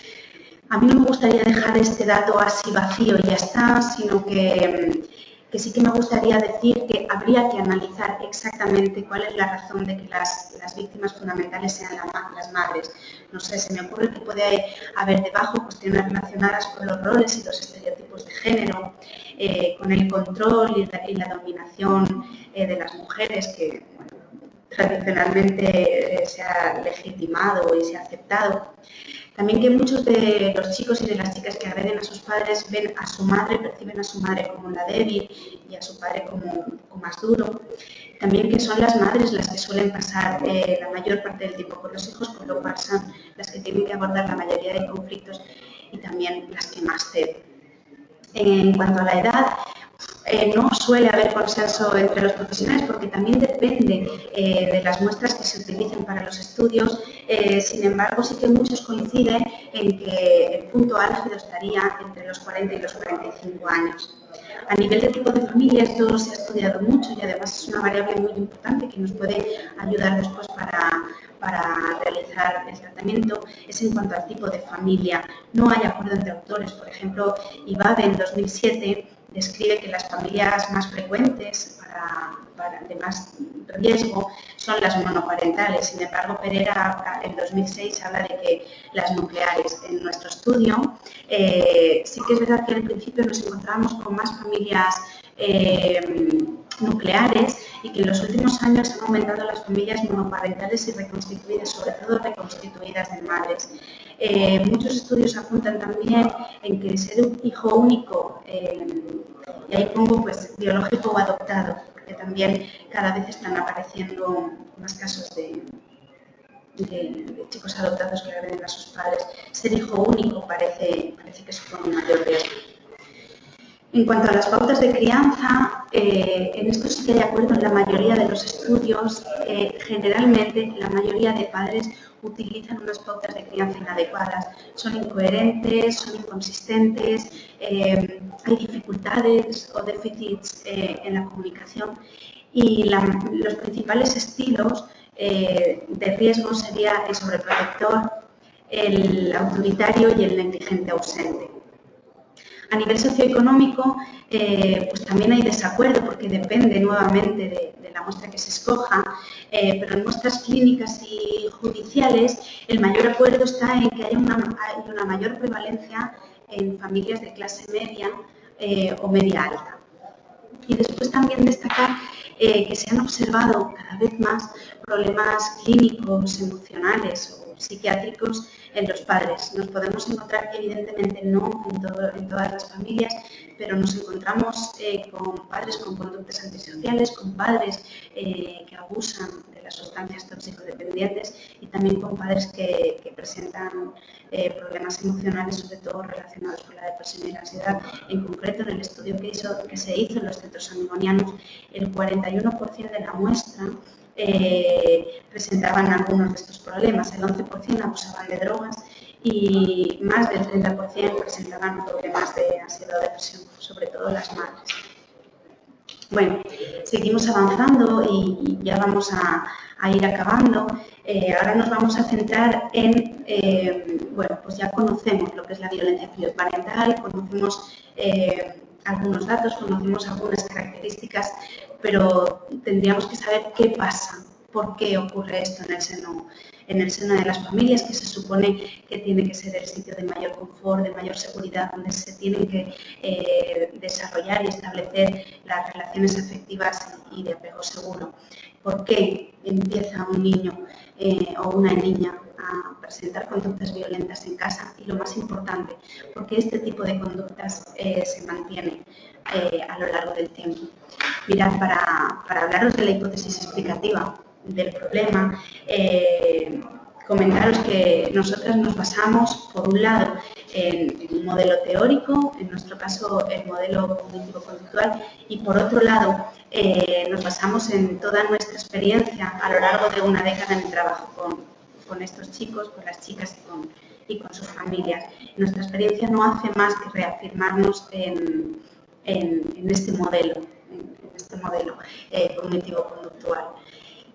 A mí no me gustaría dejar este dato así vacío y ya está, sino que sí que me gustaría decir que habría que analizar exactamente cuál es la razón de que las víctimas fundamentales sean las madres. No sé, se me ocurre que puede haber debajo cuestiones relacionadas con los roles y los estereotipos de género, con el control y la dominación de las mujeres, que bueno, tradicionalmente se ha legitimado y se ha aceptado. También que muchos de los chicos y de las chicas que agreden a sus padres ven a su madre, perciben a su madre como la débil y a su padre como más duro. También que son las madres las que suelen pasar la mayor parte del tiempo con los hijos, con lo cual son las que tienen que abordar la mayoría de conflictos y también las que más ceden. En cuanto a la edad, no suele haber consenso entre los profesionales porque también depende de las muestras que se utilicen para los estudios. Sin embargo, sí que muchos coinciden en que el punto álgido estaría entre los 40 y los 45 años. A nivel de tipo de familia, esto se ha estudiado mucho y además es una variable muy importante que nos puede ayudar después para realizar el tratamiento, es en cuanto al tipo de familia. No hay acuerdo entre autores. Por ejemplo, Ibabe en 2007 describe que las familias más frecuentes de más riesgo son las monoparentales. Sin embargo, Pereira en 2006 habla de que las nucleares. En nuestro estudio sí que es verdad que al principio nos encontramos con más familias nucleares y que en los últimos años han aumentado las familias monoparentales y reconstituidas, sobre todo reconstituidas de madres. Muchos estudios apuntan también en que el ser un hijo único, y ahí pongo pues biológico o adoptado, porque también cada vez están apareciendo más casos de chicos adoptados que agreden a sus padres. Ser hijo único parece que supone un mayor riesgo. En cuanto a las pautas de crianza, en esto sí que hay acuerdo en la mayoría de los estudios. Generalmente, la mayoría de padres utilizan unas pautas de crianza inadecuadas. Son incoherentes, son inconsistentes, hay dificultades o déficits en la comunicación y los principales estilos de riesgo sería el sobreprotector, el autoritario y el negligente ausente. A nivel socioeconómico, pues también hay desacuerdo porque depende nuevamente de la muestra que se escoja, pero en muestras clínicas y judiciales el mayor acuerdo está en que hay una mayor prevalencia en familias de clase media o media alta. Y después también destacar que se han observado cada vez más problemas clínicos, emocionales o psiquiátricos en los padres. Nos podemos encontrar, evidentemente no en todas las familias, pero nos encontramos con padres con conductas antisociales, con padres que abusan de las sustancias toxicodependientes y también con padres que presentan problemas emocionales, sobre todo relacionados con la depresión y la ansiedad. En concreto, en el estudio que se hizo en los centros sanibonianos, el 41% de la muestra presentaban algunos de estos problemas, el 11% abusaban de drogas y más del 30% presentaban problemas de ansiedad o depresión, sobre todo las madres. Bueno, seguimos avanzando y ya vamos a ir acabando. Ahora nos vamos a centrar en, bueno, pues ya conocemos lo que es la violencia filoparental, conocemos algunos datos, conocemos algunas características, pero tendríamos que saber qué pasa, por qué ocurre esto en el seno de las familias, que se supone que tiene que ser el sitio de mayor confort, de mayor seguridad, donde se tienen que desarrollar y establecer las relaciones afectivas y de apego seguro. ¿Por qué empieza un niño o una niña a presentar conductas violentas en casa? Y lo más importante, porque este tipo de conductas se mantiene a lo largo del tiempo. Mirad, para hablaros de la hipótesis explicativa del problema, comentaros que nosotras nos basamos, por un lado, en un modelo teórico, en nuestro caso el modelo cognitivo-conductual, y por otro lado nos basamos en toda nuestra experiencia a lo largo de una década en el trabajo con estos chicos, con las chicas y con sus familias. Nuestra experiencia no hace más que reafirmarnos en este modelo cognitivo-conductual.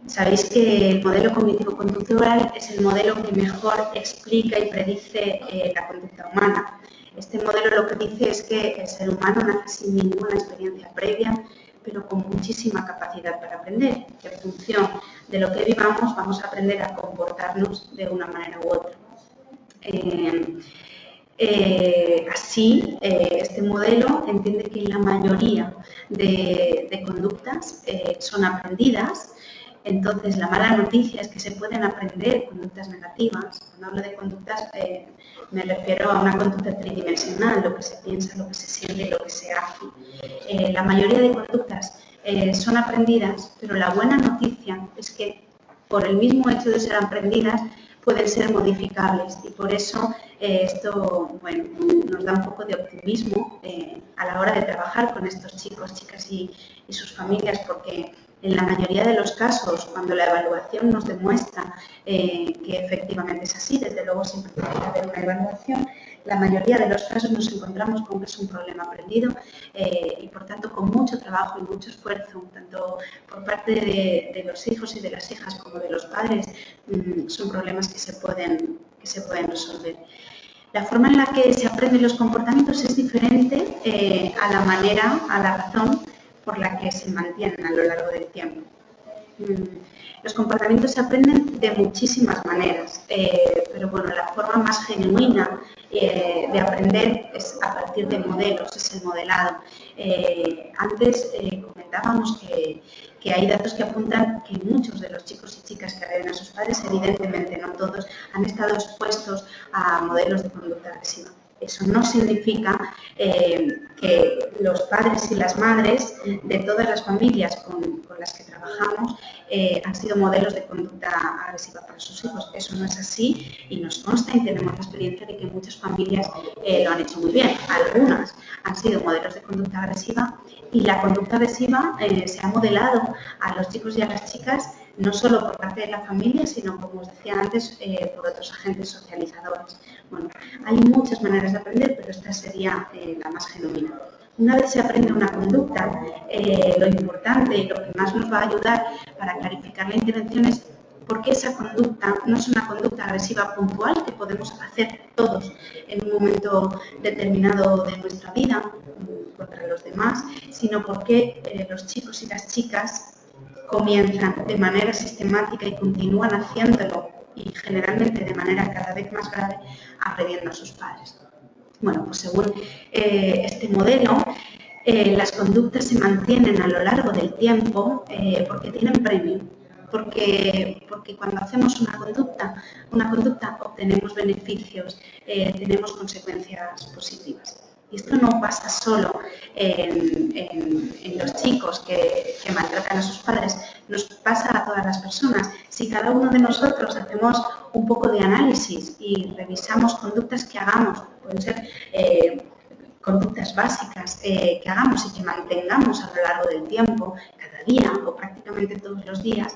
Sabéis que el modelo cognitivo-conductual es el modelo que mejor explica y predice la conducta humana. Este modelo lo que dice es que el ser humano nace sin ninguna experiencia previa, pero con muchísima capacidad para aprender. En función de lo que vivamos, vamos a aprender a comportarnos de una manera u otra. Así, este modelo entiende que la mayoría de conductas son aprendidas Entonces, la mala noticia es que se pueden aprender conductas negativas. Cuando hablo de conductas, me refiero a una conducta tridimensional, lo que se piensa, lo que se siente y lo que se hace. La mayoría de conductas son aprendidas, pero la buena noticia es que por el mismo hecho de ser aprendidas pueden ser modificables y por eso esto bueno, nos da un poco de optimismo a la hora de trabajar con estos chicos, chicas y sus familias, porque en la mayoría de los casos, cuando la evaluación nos demuestra que efectivamente es así, desde luego siempre tiene que haber una evaluación, la mayoría de los casos nos encontramos con que es un problema aprendido y por tanto con mucho trabajo y mucho esfuerzo, tanto por parte de los hijos y de las hijas como de los padres, son problemas que se pueden resolver. La forma en la que se aprenden los comportamientos es diferente a la manera, a la razón por la que se mantienen a lo largo del tiempo. Los comportamientos se aprenden de muchísimas maneras, pero bueno, la forma más genuina de aprender es a partir de modelos, es el modelado. Antes comentábamos que hay datos que apuntan que muchos de los chicos y chicas que agreden a sus padres, evidentemente no todos, han estado expuestos a modelos de conducta agresiva. Eso no significa que los padres y las madres de todas las familias con las que trabajamos han sido modelos de conducta agresiva para sus hijos. Eso no es así y nos consta y tenemos la experiencia de que muchas familias lo han hecho muy bien. Algunas han sido modelos de conducta agresiva y la conducta agresiva se ha modelado a los chicos y a las chicas no solo por parte de la familia, sino, como os decía antes, por otros agentes socializadores. Bueno, hay muchas maneras de aprender, pero esta sería la más genuina. Una vez se aprende una conducta, lo importante y lo que más nos va a ayudar para clarificar la intervención es por qué esa conducta no es una conducta agresiva puntual que podemos hacer todos en un momento determinado de nuestra vida contra los demás, sino por qué los chicos y las chicas comienzan de manera sistemática y continúan haciéndolo y generalmente de manera cada vez más grave agrediendo a sus padres. Bueno, pues según este modelo, las conductas se mantienen a lo largo del tiempo porque tienen premio, porque cuando hacemos una conducta obtenemos beneficios, tenemos consecuencias positivas. Y esto no pasa solo en los chicos que maltratan a sus padres, nos pasa a todas las personas. Si cada uno de nosotros hacemos un poco de análisis y revisamos conductas que hagamos, pueden ser conductas básicas que hagamos y que mantengamos a lo largo del tiempo, cada día o prácticamente todos los días,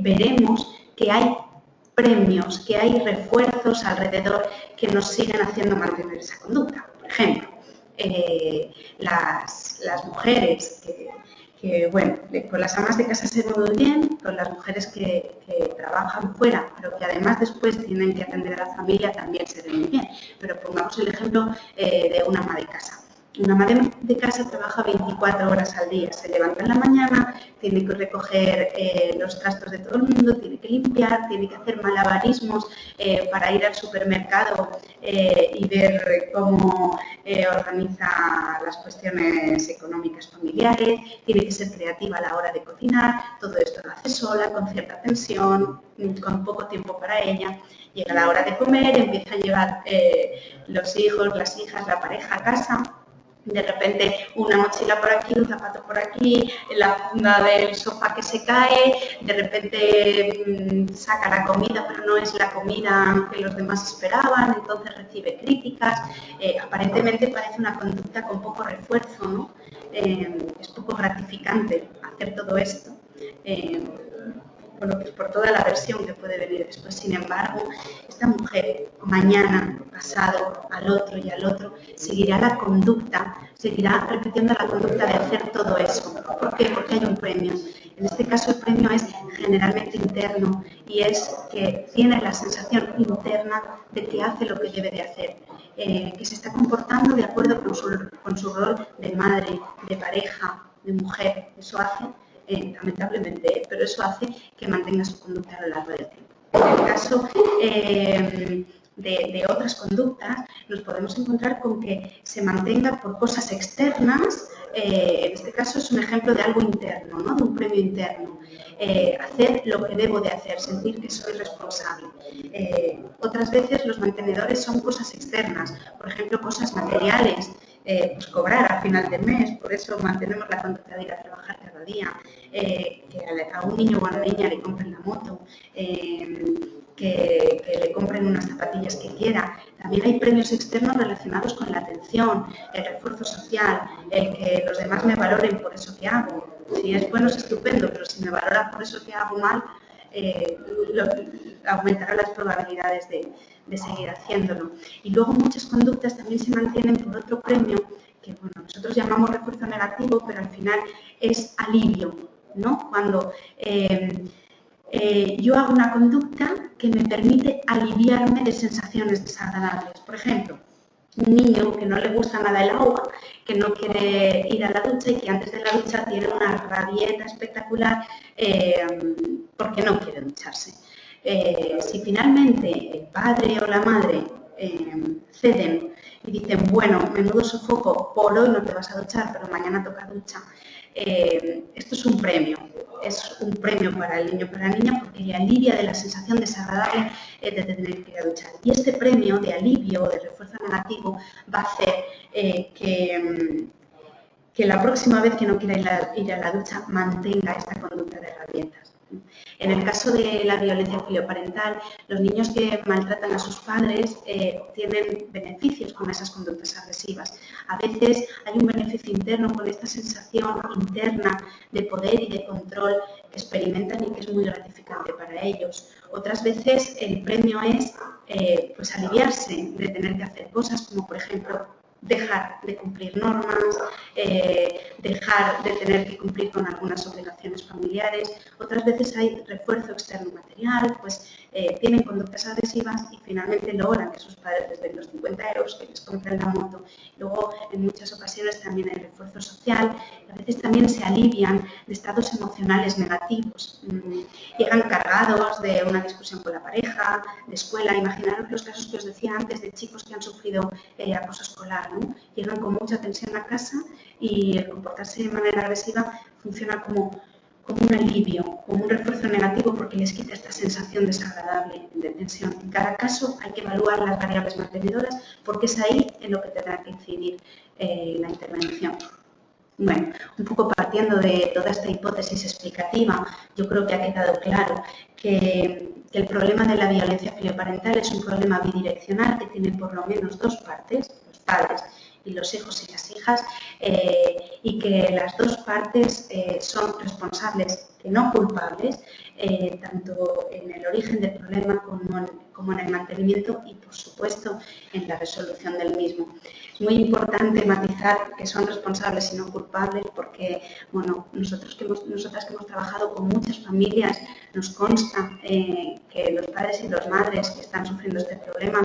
veremos que hay premios, que hay refuerzos alrededor que nos siguen haciendo mantener esa conducta. Por ejemplo, las mujeres que, bueno, con las amas de casa se ve muy bien, con las mujeres que trabajan fuera, pero que además después tienen que atender a la familia también se ve muy bien. Pero pongamos el ejemplo de una ama de casa. Una ama de casa trabaja 24 horas al día, se levanta en la mañana, tiene que recoger los trastos de todo el mundo, tiene que limpiar, tiene que hacer malabarismos para ir al supermercado y ver cómo organiza las cuestiones económicas familiares, tiene que ser creativa a la hora de cocinar, todo esto lo hace sola, con cierta tensión, con poco tiempo para ella. Llega la hora de comer, empieza a llevar los hijos, las hijas, la pareja a casa. De repente una mochila por aquí, un zapato por aquí, la funda del sofá que se cae, de repente saca la comida, pero no es la comida que los demás esperaban, entonces recibe críticas. Aparentemente parece una conducta con poco refuerzo, ¿no? Es poco gratificante hacer todo esto. Bueno, pues por toda la versión que puede venir después. Sin embargo, esta mujer mañana, pasado, al otro y al otro, seguirá la conducta, seguirá repitiendo la conducta de hacer todo eso. ¿Por qué? Porque hay un premio. En este caso el premio es generalmente interno y es que tiene la sensación interna de que hace lo que debe de hacer, que se está comportando de acuerdo con su rol de madre, de pareja, de mujer. Eso hace lamentablemente, pero eso hace que mantenga su conducta a lo largo del tiempo. En el caso de otras conductas, nos podemos encontrar con que se mantenga por cosas externas, en este caso es un ejemplo de algo interno, ¿no? De un premio interno. Hacer lo que debo de hacer, sentir que soy responsable. Otras veces los mantenedores son cosas externas, por ejemplo, cosas materiales, pues cobrar al final del mes, por eso mantenemos la conducta de ir a trabajar cada día, que a un niño o a una niña le compren la moto, que le compren unas zapatillas que quiera. También hay premios externos relacionados con la atención, el refuerzo social, el que los demás me valoren por eso que hago. Si es bueno es estupendo, pero si me valoran por eso que hago mal, aumentará las probabilidades de seguir haciéndolo. Y luego muchas conductas también se mantienen por otro premio que bueno, nosotros llamamos refuerzo negativo, pero al final es alivio, ¿no? Cuando yo hago una conducta que me permite aliviarme de sensaciones desagradables. Por ejemplo, un niño que no le gusta nada el agua, que no quiere ir a la ducha y que antes de la ducha tiene una rabieta espectacular porque no quiere ducharse. Si finalmente el padre o la madre ceden y dicen, bueno, menudo sofoco, por hoy no te vas a duchar, pero mañana toca ducha, esto es un premio para el niño o para la niña porque le alivia de la sensación desagradable de tener que ir a duchar. Y este premio de alivio o de refuerzo negativo va a hacer que la próxima vez que no quiera ir a la ducha mantenga esta conducta de rabietas. En el caso de la violencia filioparental, los niños que maltratan a sus padres obtienen beneficios con esas conductas agresivas. A veces hay un beneficio interno con esta sensación interna de poder y de control que experimentan y que es muy gratificante para ellos. Otras veces el premio es pues aliviarse de tener que hacer cosas como, por ejemplo, dejar de cumplir normas, dejar de tener que cumplir con algunas obligaciones familiares. Otras veces hay refuerzo externo material, pues tienen conductas agresivas y finalmente logran que sus padres les den los 50 euros, que les compren la moto. Luego, en muchas ocasiones también hay refuerzo social y a veces también se alivian de estados emocionales negativos. Llegan cargados de una discusión con la pareja, de escuela. Imaginaros los casos que os decía antes de chicos que han sufrido acoso escolar, ¿no? Llegan con mucha tensión a casa y el comportarse de manera agresiva funciona como un alivio, como un refuerzo negativo porque les quita esta sensación desagradable de tensión. En cada caso hay que evaluar las variables mantenedoras porque es ahí en lo que tendrá que incidir la intervención. Bueno, un poco partiendo de toda esta hipótesis explicativa, yo creo que ha quedado claro que el problema de la violencia filioparental es un problema bidireccional que tiene por lo menos dos partes, los padres y los hijos y las hijas, y que las dos partes son responsables, que no culpables, tanto en el origen del problema como en el mantenimiento y, por supuesto, en la resolución del mismo. Es muy importante matizar que son responsables y no culpables porque, bueno, nosotras que hemos trabajado con muchas familias, nos consta que los padres y las madres que están sufriendo este problema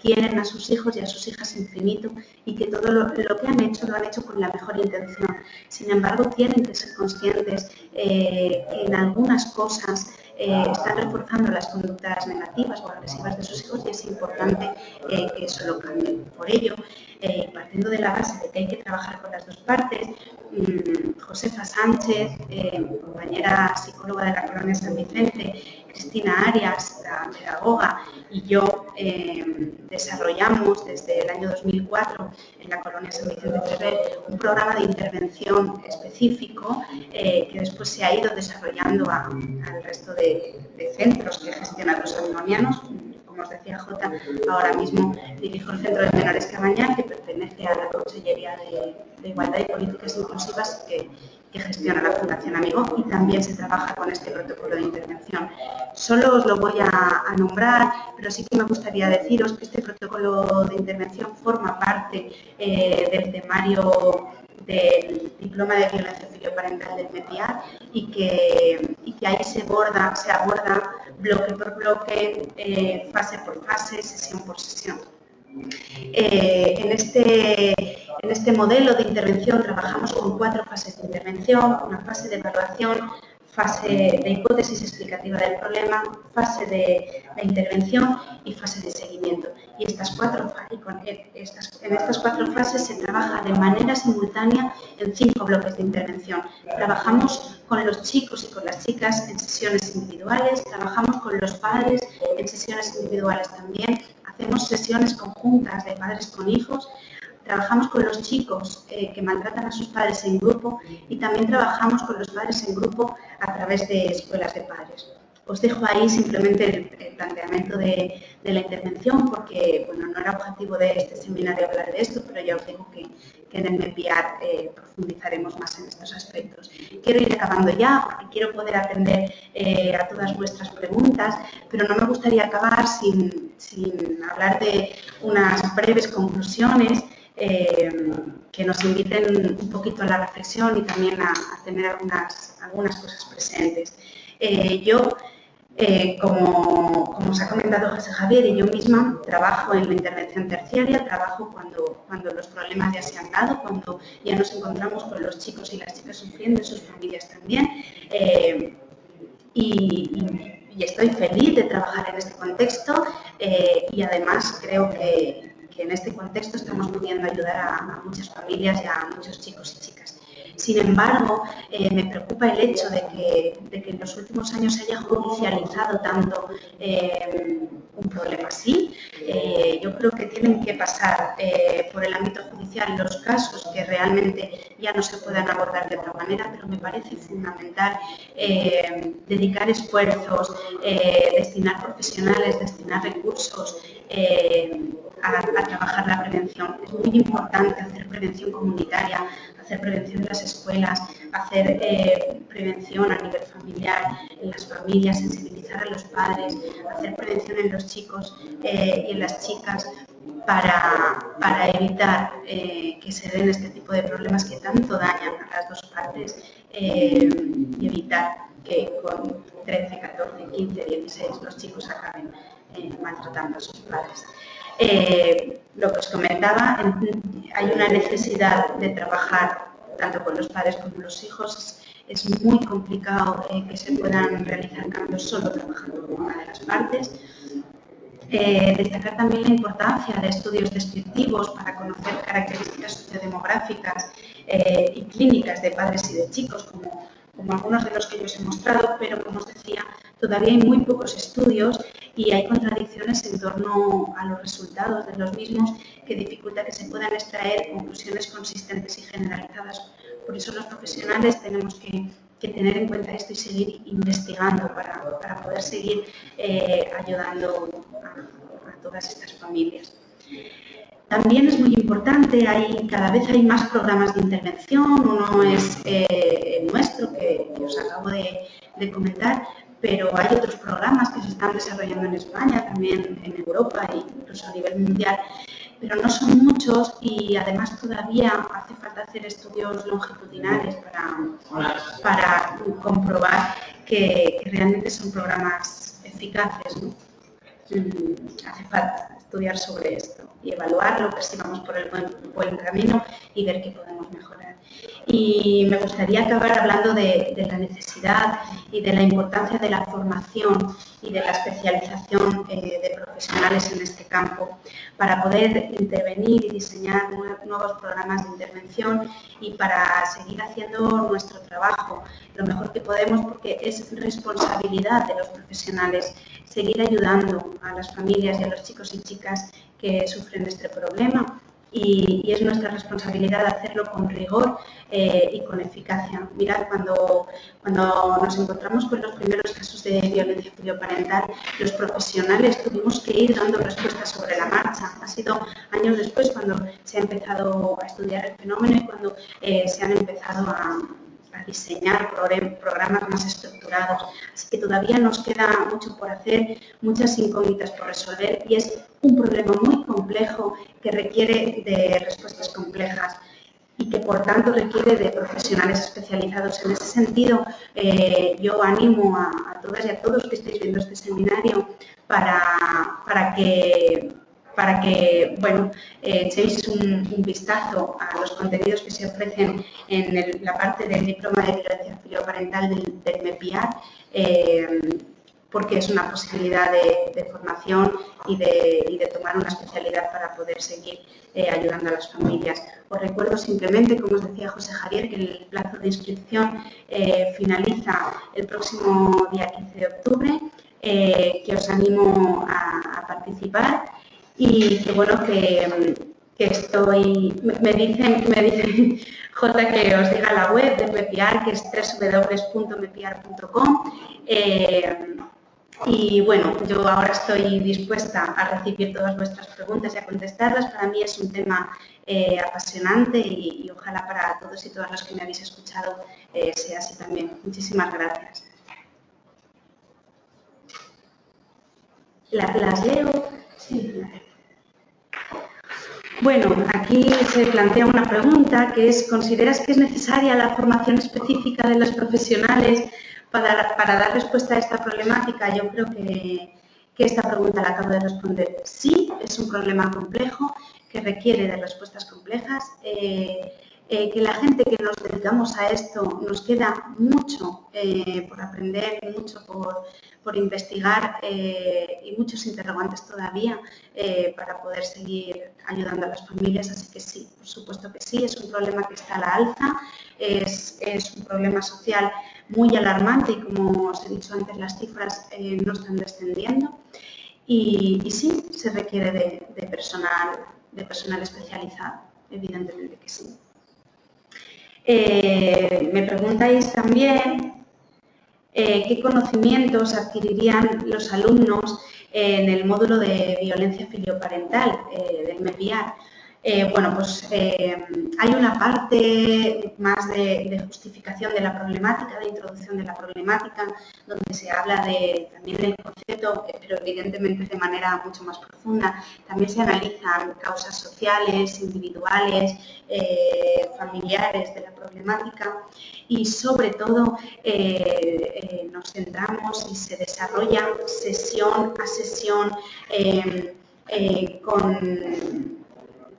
quieren a sus hijos y a sus hijas infinito y que todo lo que han hecho lo han hecho con la mejor intención. Sin embargo, tienen que ser conscientes que en algunas cosas están reforzando las conductas negativas o agresivas de sus hijos y es importante que eso lo cambien. Por ello, partiendo de la base de que hay que trabajar con las dos partes, Josefa Sánchez, compañera psicóloga de la Colonia San Vicente, Cristina Arias, la pedagoga, y yo desarrollamos desde el año 2004 en la Colonia San Vicente Ferrer un programa de intervención específico que después se ha ido desarrollando al resto de centros que gestionan los sanjuanianos. Como os decía Jota, ahora mismo dirijo el Centro de Menores Cabañal, que pertenece a la Consellería de Igualdad y Políticas Inclusivas que gestiona la Fundación Amigo, y también se trabaja con este protocolo de intervención. Solo os lo voy a nombrar, pero sí que me gustaría deciros que este protocolo de intervención forma parte del temario del diploma de violencia filioparental del MEPIAR y que ahí se aborda bloque por bloque, fase por fase, sesión por sesión. En este modelo de intervención trabajamos con 4 fases de intervención, una fase de evaluación, fase de hipótesis explicativa del problema, fase de intervención y fase de seguimiento. Y en estas cuatro fases se trabaja de manera simultánea en 5 bloques de intervención. Trabajamos con los chicos y con las chicas en sesiones individuales, trabajamos con los padres en sesiones individuales también, hacemos sesiones conjuntas de padres con hijos, trabajamos con los chicos que maltratan a sus padres en grupo y también trabajamos con los padres en grupo a través de escuelas de padres. Os dejo ahí simplemente el planteamiento de la intervención porque bueno, no era objetivo de este seminario hablar de esto, pero ya os digo que en el MEPIAR profundizaremos más en estos aspectos. Quiero ir acabando ya porque quiero poder atender a todas vuestras preguntas, pero no me gustaría acabar sin hablar de unas breves conclusiones que nos inviten un poquito a la reflexión y también a tener algunas cosas presentes. Como os ha comentado José Javier y yo misma, trabajo en la intervención terciaria, trabajo cuando los problemas ya se han dado, cuando ya nos encontramos con los chicos y las chicas sufriendo y sus familias también. Y estoy feliz de trabajar en este contexto y además creo que en este contexto estamos pudiendo ayudar a muchas familias y a muchos chicos y chicas. Sin embargo, me preocupa el hecho de que en los últimos años se haya judicializado tanto un problema así. Yo creo que tienen que pasar por el ámbito judicial los casos que realmente ya no se puedan abordar de otra manera, pero me parece fundamental dedicar esfuerzos, destinar profesionales, destinar recursos a trabajar la prevención. Es muy importante hacer prevención comunitaria, hacer prevención en las escuelas, hacer prevención a nivel familiar, en las familias, sensibilizar a los padres, hacer prevención en los chicos y en las chicas para evitar que se den este tipo de problemas que tanto dañan a las dos partes y evitar que con 13, 14, 15, 16 los chicos acaben maltratando a sus padres. Lo que os comentaba, hay una necesidad de trabajar tanto con los padres como los hijos. Es muy complicado que se puedan realizar cambios solo trabajando con una de las partes. Destacar también la importancia de estudios descriptivos para conocer características sociodemográficas y clínicas de padres y de chicos, como algunos de los que yo os he mostrado, pero como os decía, todavía hay muy pocos estudios y hay contradicciones en torno a los resultados de los mismos que dificulta que se puedan extraer conclusiones consistentes y generalizadas. Por eso los profesionales tenemos que tener en cuenta esto y seguir investigando para poder seguir ayudando a todas estas familias. También es muy importante, cada vez hay más programas de intervención, uno es el nuestro que os acabo de comentar, pero hay otros programas que se están desarrollando en España, también en Europa e incluso a nivel mundial, pero no son muchos y además todavía hace falta hacer estudios longitudinales para comprobar que realmente son programas eficaces, ¿no? Hace falta estudiar sobre esto y evaluarlo, ver si vamos por el buen camino y ver qué podemos mejorar. Y me gustaría acabar hablando de la necesidad y de la importancia de la formación y de la especialización de profesionales en este campo para poder intervenir y diseñar nuevos programas de intervención y para seguir haciendo nuestro trabajo lo mejor que podemos, porque es responsabilidad de los profesionales seguir ayudando a las familias y a los chicos y chicas que sufren este problema y es nuestra responsabilidad hacerlo con rigor y con eficacia. Mirad, cuando nos encontramos con los primeros casos de violencia filioparental, los profesionales tuvimos que ir dando respuestas sobre la marcha. Ha sido años después cuando se ha empezado a estudiar el fenómeno y cuando se han empezado a diseñar programas más estructurados. Así que todavía nos queda mucho por hacer, muchas incógnitas por resolver y es un problema muy complejo que requiere de respuestas complejas y que por tanto requiere de profesionales especializados. En ese sentido, yo animo a todas y a todos que estéis viendo este seminario para que para que, bueno, echéis un vistazo a los contenidos que se ofrecen en la parte del diploma de violencia filioparental del MEPIAR, porque es una posibilidad de formación y de tomar una especialidad para poder seguir ayudando a las familias. Os recuerdo simplemente, como os decía José Javier, que el plazo de inscripción finaliza el próximo día 15 de octubre, que os animo a participar y que, bueno, que estoy... Me dicen Jota, que os diga la web del MEPIAR, que es www.mepiar.com. Y bueno, yo ahora estoy dispuesta a recibir todas vuestras preguntas y a contestarlas. Para mí es un tema apasionante y ojalá para todos y todas los que me habéis escuchado sea así también. Muchísimas gracias. ¿Las leo? Sí. Bueno, aquí se plantea una pregunta que es: ¿consideras que es necesaria la formación específica de los profesionales para dar respuesta a esta problemática? Yo creo que esta pregunta la acabo de responder. Sí, es un problema complejo que requiere de respuestas complejas. Que la gente que nos dedicamos a esto nos queda mucho por aprender, mucho por investigar y muchos interrogantes todavía para poder seguir ayudando a las familias. Así que sí, por supuesto que sí, es un problema que está a la alza, es un problema social muy alarmante y, como os he dicho antes, las cifras no están descendiendo y sí, se requiere de personal especializado, evidentemente que sí. Me preguntáis también qué conocimientes adquirirían los alumnos en el módulo de violencia filioparental del MEPIAR. Bueno, pues hay una parte más de justificación de la problemática, de introducción de la problemática, donde se habla también del concepto, pero evidentemente de manera mucho más profunda. También se analizan causas sociales, individuales, familiares de la problemática y, sobre todo, nos centramos y se desarrolla sesión a sesión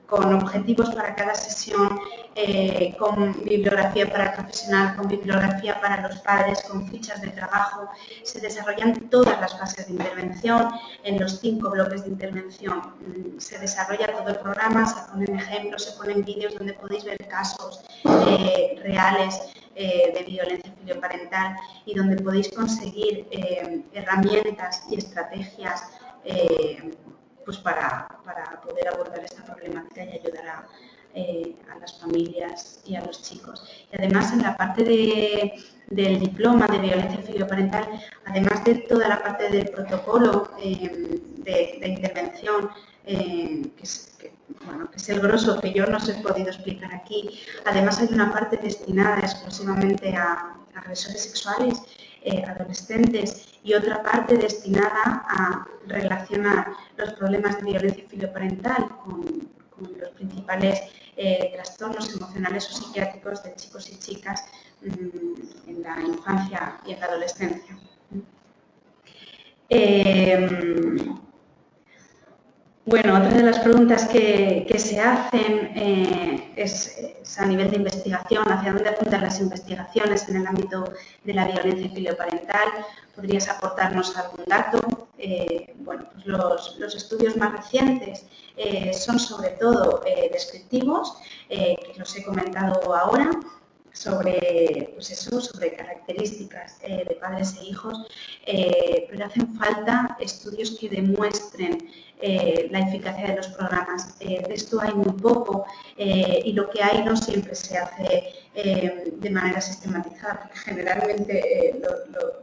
con objetivos para cada sesión, con bibliografía para el profesional, con bibliografía para los padres, con fichas de trabajo. Se desarrollan todas las fases de intervención en los 5 bloques de intervención. Se desarrolla todo el programa, se ponen ejemplos, se ponen vídeos donde podéis ver casos reales de violencia filioparental y donde podéis conseguir herramientas y estrategias pues para poder abordar esta problemática y ayudar a las familias y a los chicos. Y además, en la parte del diploma de violencia filioparental, además de toda la parte del protocolo de intervención, que es el grosso que yo no os he podido explicar aquí, además hay una parte destinada exclusivamente a agresores sexuales, adolescentes, y otra parte destinada a relacionar los problemas de violencia filioparental con los principales trastornos emocionales o psiquiátricos de chicos y chicas en la infancia y en la adolescencia. Bueno, otra de las preguntas que se hacen es a nivel de investigación, hacia dónde apuntan las investigaciones en el ámbito de la violencia filioparental. ¿Podrías aportarnos algún dato? Bueno, pues los estudios más recientes son sobre todo descriptivos, que los he comentado ahora, sobre características de padres e hijos, pero hacen falta estudios que demuestren la eficacia de los programas. De esto hay muy poco y lo que hay no siempre se hace de manera sistematizada, porque generalmente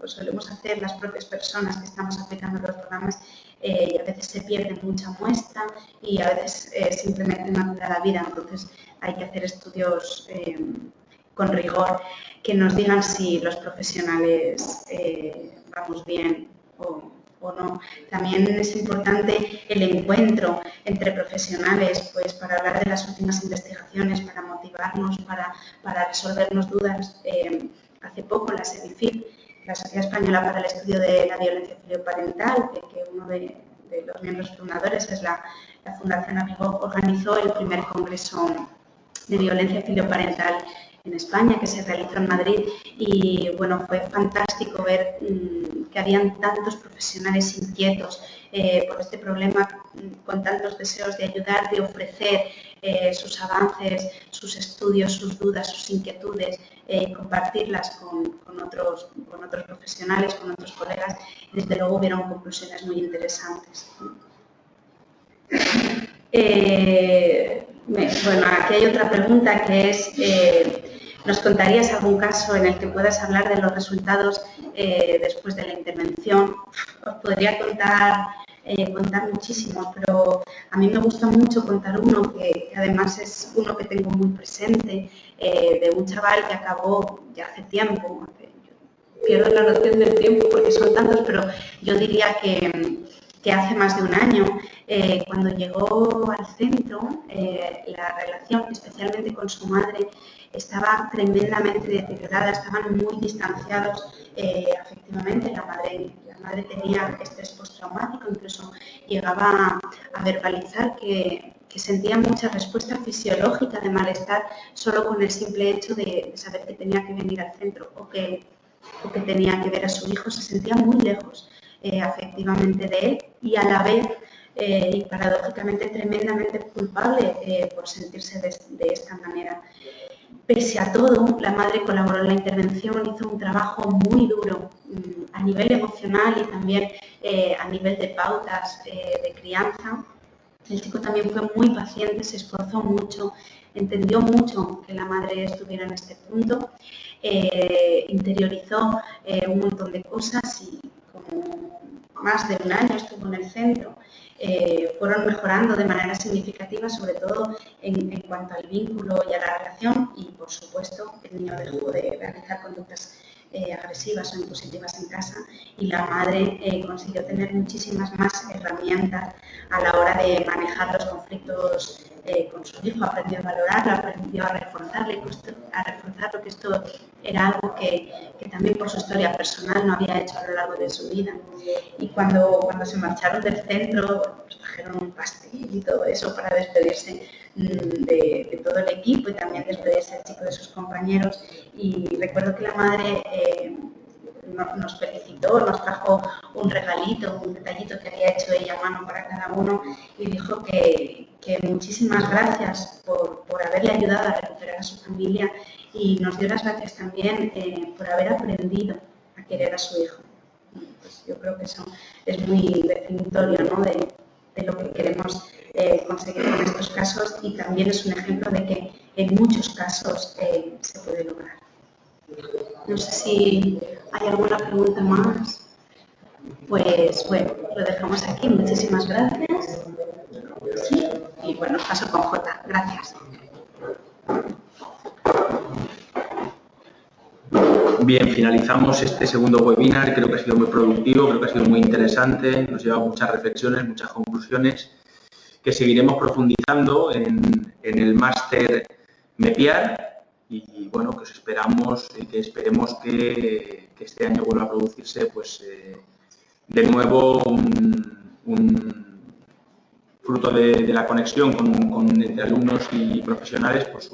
lo solemos hacer las propias personas que estamos aplicando los programas y a veces se pierde mucha muestra y a veces simplemente no da la vida. Entonces hay que hacer estudios con rigor, que nos digan si los profesionales vamos bien o no. También es importante el encuentro entre profesionales, pues para hablar de las últimas investigaciones, para motivarnos, para resolvernos dudas. Hace poco la SEVIFIP, la Sociedad Española para el Estudio de la Violencia Filioparental, que uno de de los miembros fundadores, es la Fundación Amigo, organizó el primer congreso de violencia filoparental en España, que se realizó en Madrid, y bueno, fue fantástico ver que habían tantos profesionales inquietos por este problema, con tantos deseos de ayudar, de ofrecer sus avances, sus estudios, sus dudas, sus inquietudes, compartirlas con otros profesionales, con otros colegas, y desde luego hubieron conclusiones muy interesantes. Bueno, aquí hay otra pregunta que es, ¿nos contarías algún caso en el que puedas hablar de los resultados después de la intervención? Os podría contar muchísimos, pero a mí me gusta mucho contar uno que además es uno que tengo muy presente, de un chaval que acabó ya hace tiempo, pierdo la noción del tiempo porque son tantos, pero yo diría que hace más de un año, cuando llegó al centro, la relación, especialmente con su madre, estaba tremendamente deteriorada, estaban muy distanciados afectivamente. La madre tenía estrés postraumático, incluso llegaba a verbalizar que sentía mucha respuesta fisiológica de malestar solo con el simple hecho de saber que tenía que venir al centro o que tenía que ver a su hijo. Se sentía muy lejos afectivamente de él y a la vez y paradójicamente tremendamente culpable por sentirse de esta manera. Pese a todo, la madre colaboró en la intervención, hizo un trabajo muy duro a nivel emocional y también a nivel de pautas de crianza. El chico también fue muy paciente, se esforzó mucho, entendió mucho que la madre estuviera en este punto, interiorizó un montón de cosas y como más de un año estuvo en el centro, fueron mejorando de manera significativa, sobre todo en cuanto al vínculo y a la relación, y por supuesto el niño dejó de realizar conductas agresivas o impositivas en casa, y la madre consiguió tener muchísimas más herramientas a la hora de manejar los conflictos con su hijo. Aprendió a valorarlo, aprendió a reforzarlo, que esto era algo que también por su historia personal no había hecho a lo largo de su vida. Y cuando se marcharon del centro, pues trajeron un pastel y todo eso para despedirse de todo el equipo y también despedirse el chico de sus compañeros. Y recuerdo que la madre nos felicitó, nos trajo un regalito, un detallito que había hecho ella a mano para cada uno, y dijo que muchísimas gracias por haberle ayudado a recuperar a su familia, y nos dio las gracias también por haber aprendido a querer a su hijo. Pues yo creo que eso es muy definitorio, ¿no?, de lo que queremos conseguir con estos casos, y también es un ejemplo de que en muchos casos se puede lograr. No sé si hay alguna pregunta más. Pues bueno, lo dejamos aquí. Muchísimas gracias. Sí, y bueno, paso con Jota. Gracias. Bien, finalizamos este segundo webinar. Creo que ha sido muy productivo, creo que ha sido muy interesante. Nos lleva a muchas reflexiones, muchas conclusiones que seguiremos profundizando en el máster MEPIAR. Y bueno, que esperemos que este año vuelva a producirse pues de nuevo un fruto de la conexión entre alumnos y profesionales, pues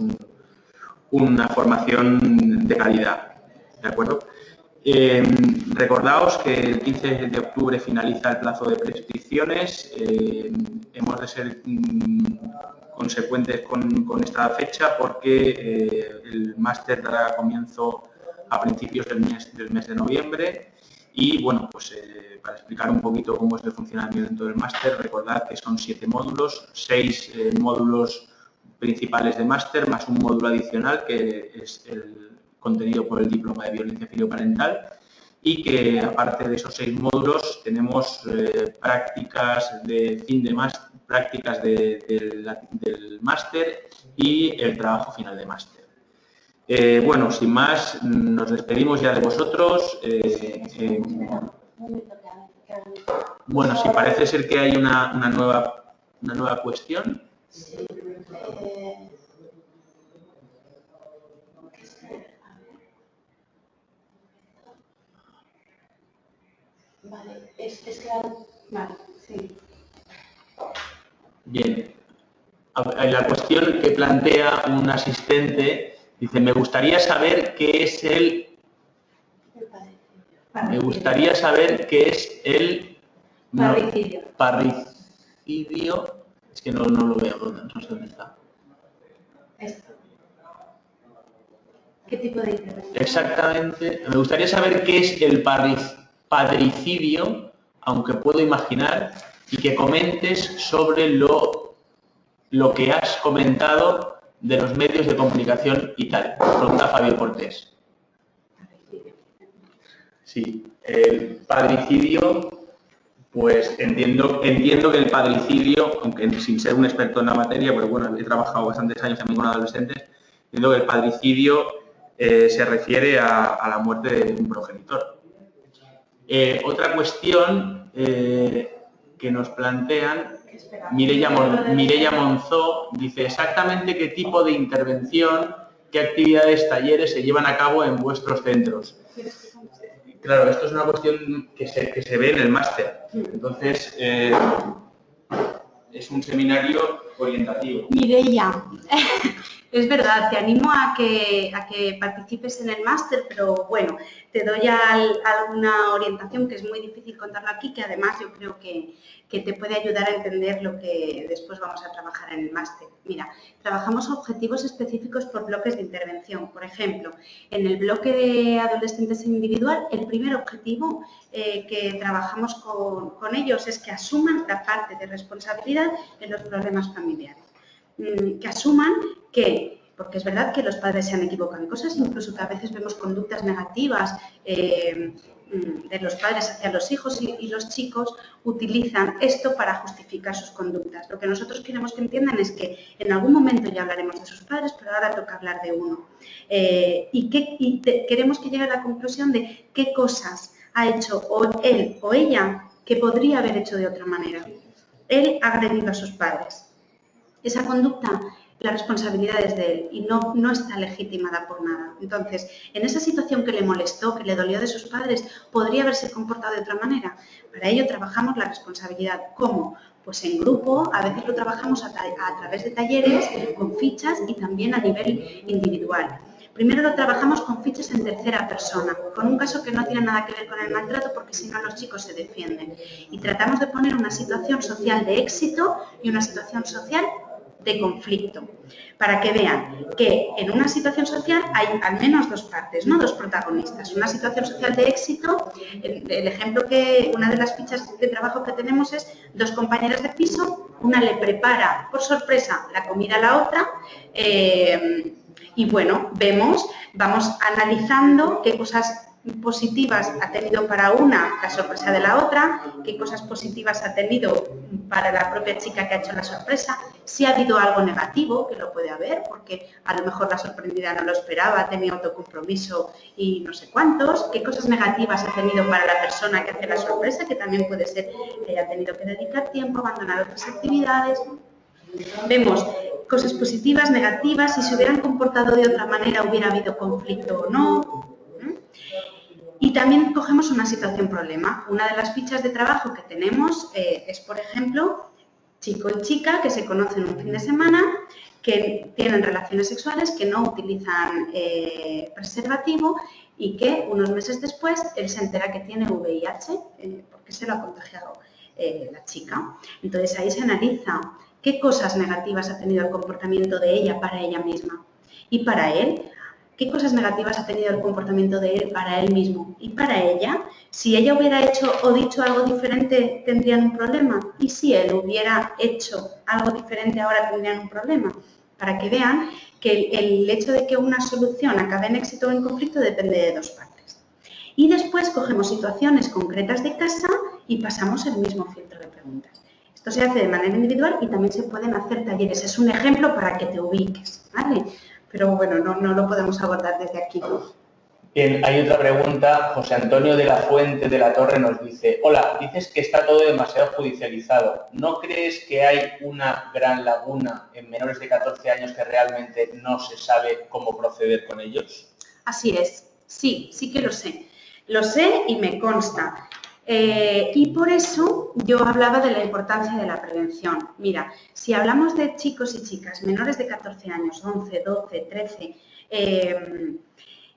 una formación de calidad, ¿de acuerdo? Recordaos que el 15 de octubre finaliza el plazo de prescripciones. Hemos de ser consecuentes con esta fecha porque el máster dará comienzo a principios del mes de noviembre. Y bueno, pues para explicar un poquito cómo es el funcionamiento del máster, recordad que son 7 módulos, 6 módulos principales de máster, más un módulo adicional que es el contenido por el diploma de violencia filoparental, y que aparte de esos 6 módulos tenemos prácticas de fin de máster, prácticas del máster y el trabajo final de máster. Bueno, sin más, nos despedimos ya de vosotros. Bueno, sí, parece ser que hay una nueva cuestión. Sí. Vale, es que... Vale, sí. Bien. La cuestión que plantea un asistente dice, me gustaría saber qué es el parricidio. Es que no lo veo, no sé dónde está. Esto. ¿Qué tipo de intervención? Exactamente. Me gustaría saber qué es el padricidio, aunque puedo imaginar, y que comentes sobre lo que has comentado de los medios de comunicación y tal. Pregunta Fabio Cortés. Sí, el padricidio, pues entiendo que el padricidio, aunque sin ser un experto en la materia, pero bueno, he trabajado bastantes años también con adolescentes, entiendo que el padricidio se refiere a la muerte de un progenitor. Otra cuestión que nos plantean, Mireia Monzó, dice exactamente qué tipo de intervención, qué actividades, talleres se llevan a cabo en vuestros centros. Claro, esto es una cuestión que se ve en el máster. Entonces, es un seminario orientativo. Mireia, es verdad, te animo a que participes en el máster, pero bueno, te doy alguna orientación que es muy difícil contarlo aquí, que además yo creo que te puede ayudar a entender lo que después vamos a trabajar en el máster. Mira, trabajamos objetivos específicos por bloques de intervención. Por ejemplo, en el bloque de adolescentes individual, el primer objetivo que trabajamos con ellos es que asuman la parte de responsabilidad en los problemas familiares. Que asuman que, porque es verdad que los padres se han equivocado en cosas, incluso que a veces vemos conductas negativas de los padres hacia los hijos y los chicos utilizan esto para justificar sus conductas. Lo que nosotros queremos que entiendan es que en algún momento ya hablaremos de sus padres, pero ahora toca hablar de uno. Queremos que llegue a la conclusión de qué cosas ha hecho él o ella que podría haber hecho de otra manera. Él ha agredido a sus padres. Esa conducta, la responsabilidad es de él y no está legitimada por nada. Entonces, en esa situación que le molestó, que le dolió de sus padres, podría haberse comportado de otra manera. Para ello trabajamos la responsabilidad. ¿Cómo? Pues en grupo, a veces lo trabajamos a través de talleres, con fichas y también a nivel individual. Primero lo trabajamos con fichas en tercera persona, con un caso que no tiene nada que ver con el maltrato porque si no los chicos se defienden. Y tratamos de poner una situación social de éxito y una situación social de conflicto, para que vean que en una situación social hay al menos dos partes, no dos protagonistas. Una situación social de éxito, el ejemplo que una de las fichas de trabajo que tenemos es dos compañeras de piso, una le prepara por sorpresa la comida a la otra y bueno, vamos analizando qué cosas positivas ha tenido para una la sorpresa de la otra, qué cosas positivas ha tenido para la propia chica que ha hecho la sorpresa, si ha habido algo negativo, que lo puede haber, porque a lo mejor la sorprendida no lo esperaba, tenía autocompromiso y no sé cuántos, qué cosas negativas ha tenido para la persona que hace la sorpresa, que también puede ser que haya tenido que dedicar tiempo, abandonar otras actividades. Vemos cosas positivas, negativas, si se hubieran comportado de otra manera hubiera habido conflicto o no. Y también cogemos una situación problema. Una de las fichas de trabajo que tenemos es, por ejemplo, chico y chica que se conocen un fin de semana, que tienen relaciones sexuales, que no utilizan preservativo y que unos meses después él se entera que tiene VIH porque se lo ha contagiado la chica. Entonces ahí se analiza qué cosas negativas ha tenido el comportamiento de ella para ella misma y para él. ¿Qué cosas negativas ha tenido el comportamiento de él para él mismo? Y para ella, si ella hubiera hecho o dicho algo diferente, ¿tendrían un problema? Y si él hubiera hecho algo diferente ahora, ¿tendrían un problema? Para que vean que el hecho de que una solución acabe en éxito o en conflicto depende de dos partes. Y después cogemos situaciones concretas de casa y pasamos el mismo filtro de preguntas. Esto se hace de manera individual y también se pueden hacer talleres. Es un ejemplo para que te ubiques, ¿vale? Pero bueno, no lo podemos abordar desde aquí. Bien, hay otra pregunta. José Antonio de la Fuente de la Torre nos dice: hola, dices que está todo demasiado judicializado. ¿No crees que hay una gran laguna en menores de 14 años que realmente no se sabe cómo proceder con ellos? Así es, sí que lo sé. Lo sé y me consta. Y por eso yo hablaba de la importancia de la prevención. Mira, si hablamos de chicos y chicas menores de 14 años, 11, 12, 13,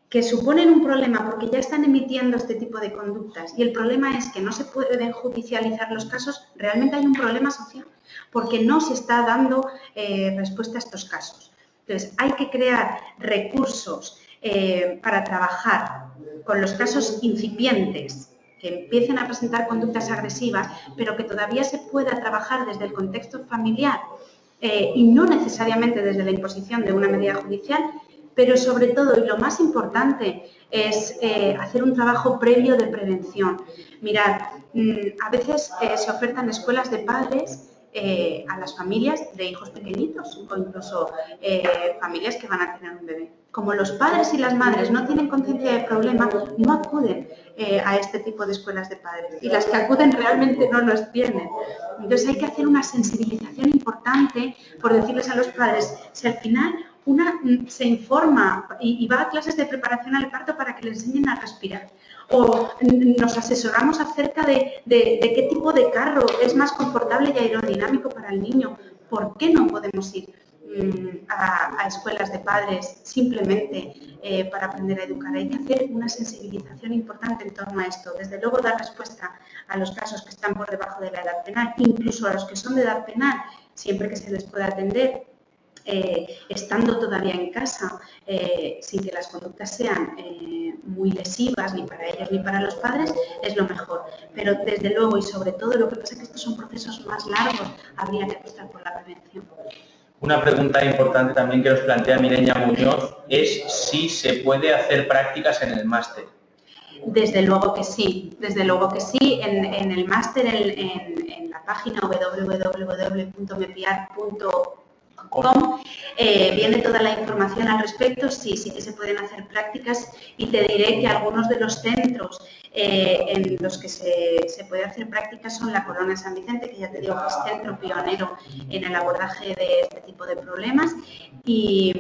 que suponen un problema porque ya están emitiendo este tipo de conductas y el problema es que no se pueden judicializar los casos, realmente hay un problema social porque no se está dando respuesta a estos casos. Entonces, hay que crear recursos para trabajar con los casos incipientes que empiecen a presentar conductas agresivas, pero que todavía se pueda trabajar desde el contexto familiar y no necesariamente desde la imposición de una medida judicial, pero sobre todo, y lo más importante, es hacer un trabajo previo de prevención. Mirad, a veces se ofertan escuelas de padres a las familias de hijos pequeñitos o incluso familias que van a tener un bebé. Como los padres y las madres no tienen conciencia del problema, no acuden a este tipo de escuelas de padres y las que acuden realmente no los tienen. Entonces hay que hacer una sensibilización importante por decirles a los padres, si al final una se informa y va a clases de preparación al parto para que le enseñen a respirar. O nos asesoramos acerca de qué tipo de carro es más confortable y aerodinámico para el niño. ¿Por qué no podemos ir a escuelas de padres simplemente para aprender a educar? Hay que hacer una sensibilización importante en torno a esto. Desde luego dar respuesta a los casos que están por debajo de la edad penal, incluso a los que son de edad penal, siempre que se les pueda atender. Estando todavía en casa, sin que las conductas sean muy lesivas ni para ellos ni para los padres, es lo mejor. Pero desde luego y sobre todo, lo que pasa es que estos son procesos más largos, habría que apostar por la prevención. Una pregunta importante también que nos plantea Mireia Muñoz es si se puede hacer prácticas en el máster. Desde luego que sí, desde luego que sí. En el máster, en la página www.mepiar.com viene toda la información al respecto. Sí que se pueden hacer prácticas y te diré que algunos de los centros en los que se puede hacer prácticas son la Colonia San Vicente, que ya te digo que es centro pionero en el abordaje de este tipo de problemas, y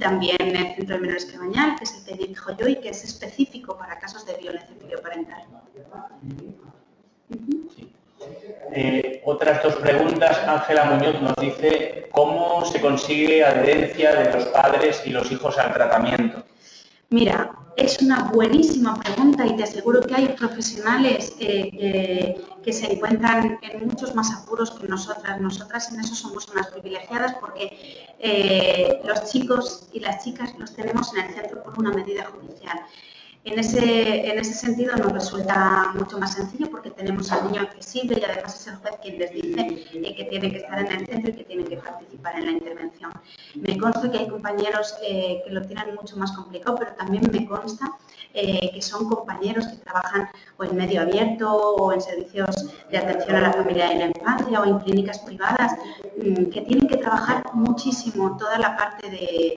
también el Centro de Menores Cabañal, que es el que dirijo yo y que es específico para casos de violencia filioparental. Sí. Otras dos preguntas. Ángela Muñoz nos dice cómo se consigue adherencia de los padres y los hijos al tratamiento. Mira, es una buenísima pregunta y te aseguro que hay profesionales que se encuentran en muchos más apuros que nosotras. Nosotras en eso somos unas privilegiadas porque los chicos y las chicas los tenemos en el centro por una medida judicial. En ese sentido nos resulta mucho más sencillo porque tenemos al niño accesible y además es el juez quien les dice que tienen que estar en el centro y que tienen que participar en la intervención. Me consta que hay compañeros que lo tienen mucho más complicado, pero también me consta que son compañeros que trabajan o en medio abierto o en servicios de atención a la familia y la infancia o en clínicas privadas que tienen que trabajar muchísimo toda la parte de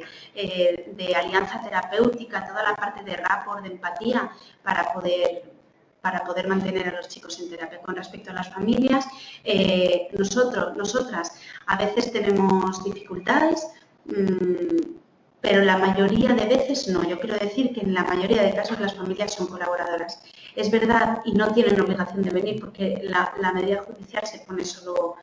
alianza terapéutica, toda la parte de rapport, de empatía para poder mantener a los chicos en terapia. Con respecto a las familias, nosotras a veces tenemos dificultades, pero la mayoría de veces no. Yo quiero decir que en la mayoría de casos las familias son colaboradoras. Es verdad y no tienen obligación de venir porque la medida judicial se pone solo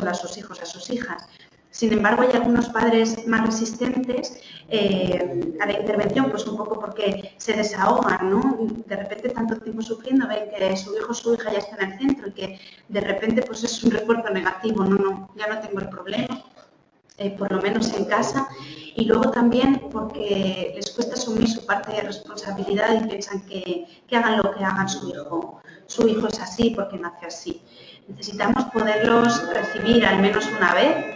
a sus hijos, a sus hijas. Sin embargo, hay algunos padres más resistentes a la intervención, pues un poco porque se desahogan, ¿no? De repente, tanto tiempo sufriendo, ven que su hijo o su hija ya está en el centro y que de repente pues es un refuerzo negativo, ya no tengo el problema, por lo menos en casa. Y luego también porque les cuesta asumir su parte de responsabilidad y piensan que hagan lo que hagan su hijo. Su hijo es así porque nace así. Necesitamos poderlos recibir al menos una vez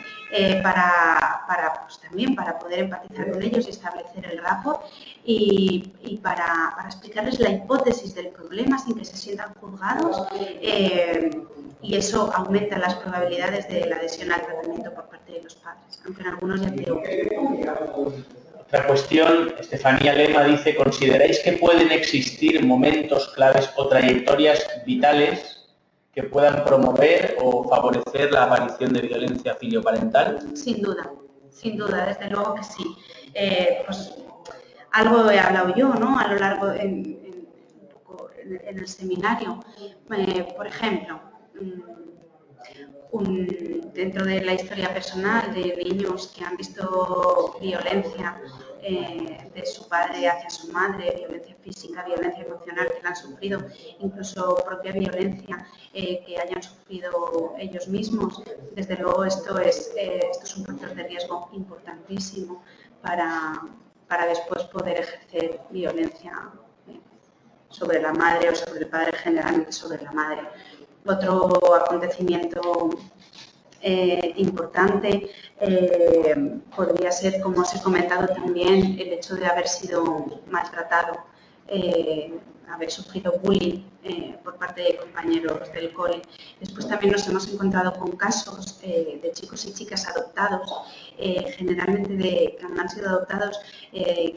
pues también para poder empatizar con ellos y establecer el rapport y para explicarles la hipótesis del problema sin que se sientan juzgados y eso aumenta las probabilidades de la adhesión al tratamiento por parte de los padres, aunque en algunos ya te digo. Otra cuestión, Estefanía Lema dice, ¿consideráis que pueden existir momentos claves o trayectorias vitales que puedan promover o favorecer la aparición de violencia filioparental? Sin duda, desde luego que sí. Pues algo he hablado yo, ¿no? A lo largo, en el seminario. Por ejemplo, dentro de la historia personal de niños que han visto violencia de su padre hacia su madre, violencia física, violencia emocional que la han sufrido, incluso propia violencia que hayan sufrido ellos mismos. Desde luego esto es un factor de riesgo importantísimo para después poder ejercer violencia sobre la madre o sobre el padre, generalmente sobre la madre. Otro acontecimiento importante podría ser, como os he comentado también, el hecho de haber sido maltratado, haber sufrido bullying por parte de compañeros del cole. Después también nos hemos encontrado con casos de chicos y chicas adoptados, generalmente que han sido adoptados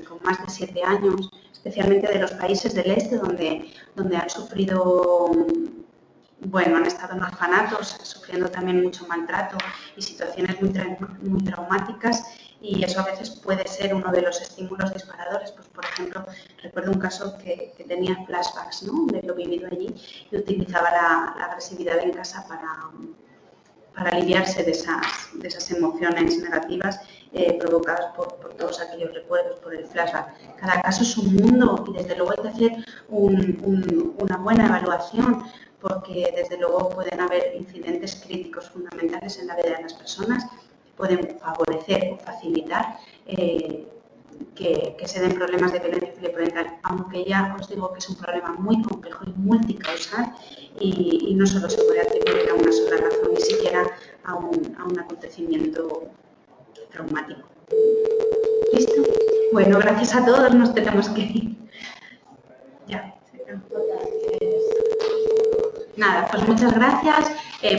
con más de 7 años, especialmente de los países del este, donde han sufrido, han estado en orfanatos, sufriendo también mucho maltrato y situaciones muy traumáticas, y eso a veces puede ser uno de los estímulos disparadores. Pues, por ejemplo, recuerdo un caso que tenía flashbacks, ¿no?, de lo vivido allí, y utilizaba la agresividad en casa para aliviarse de esas emociones negativas provocadas por todos aquellos recuerdos, por el flashback. Cada caso es un mundo y desde luego hay que hacer una buena evaluación, porque desde luego pueden haber incidentes críticos fundamentales en la vida de las personas que pueden favorecer o facilitar que se den problemas de violencia filioparental, aunque ya os digo que es un problema muy complejo y multicausal y no solo se puede atribuir a una sola razón, ni siquiera a un acontecimiento traumático. ¿Listo? Bueno, gracias a todos, nos tenemos que ir. Ya. Nada, pues muchas gracias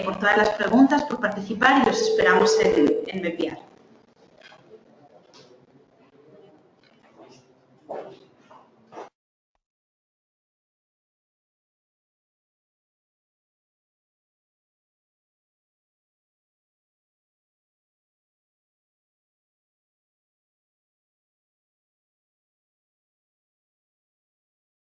por todas las preguntas, por participar, y los esperamos en Mepiar.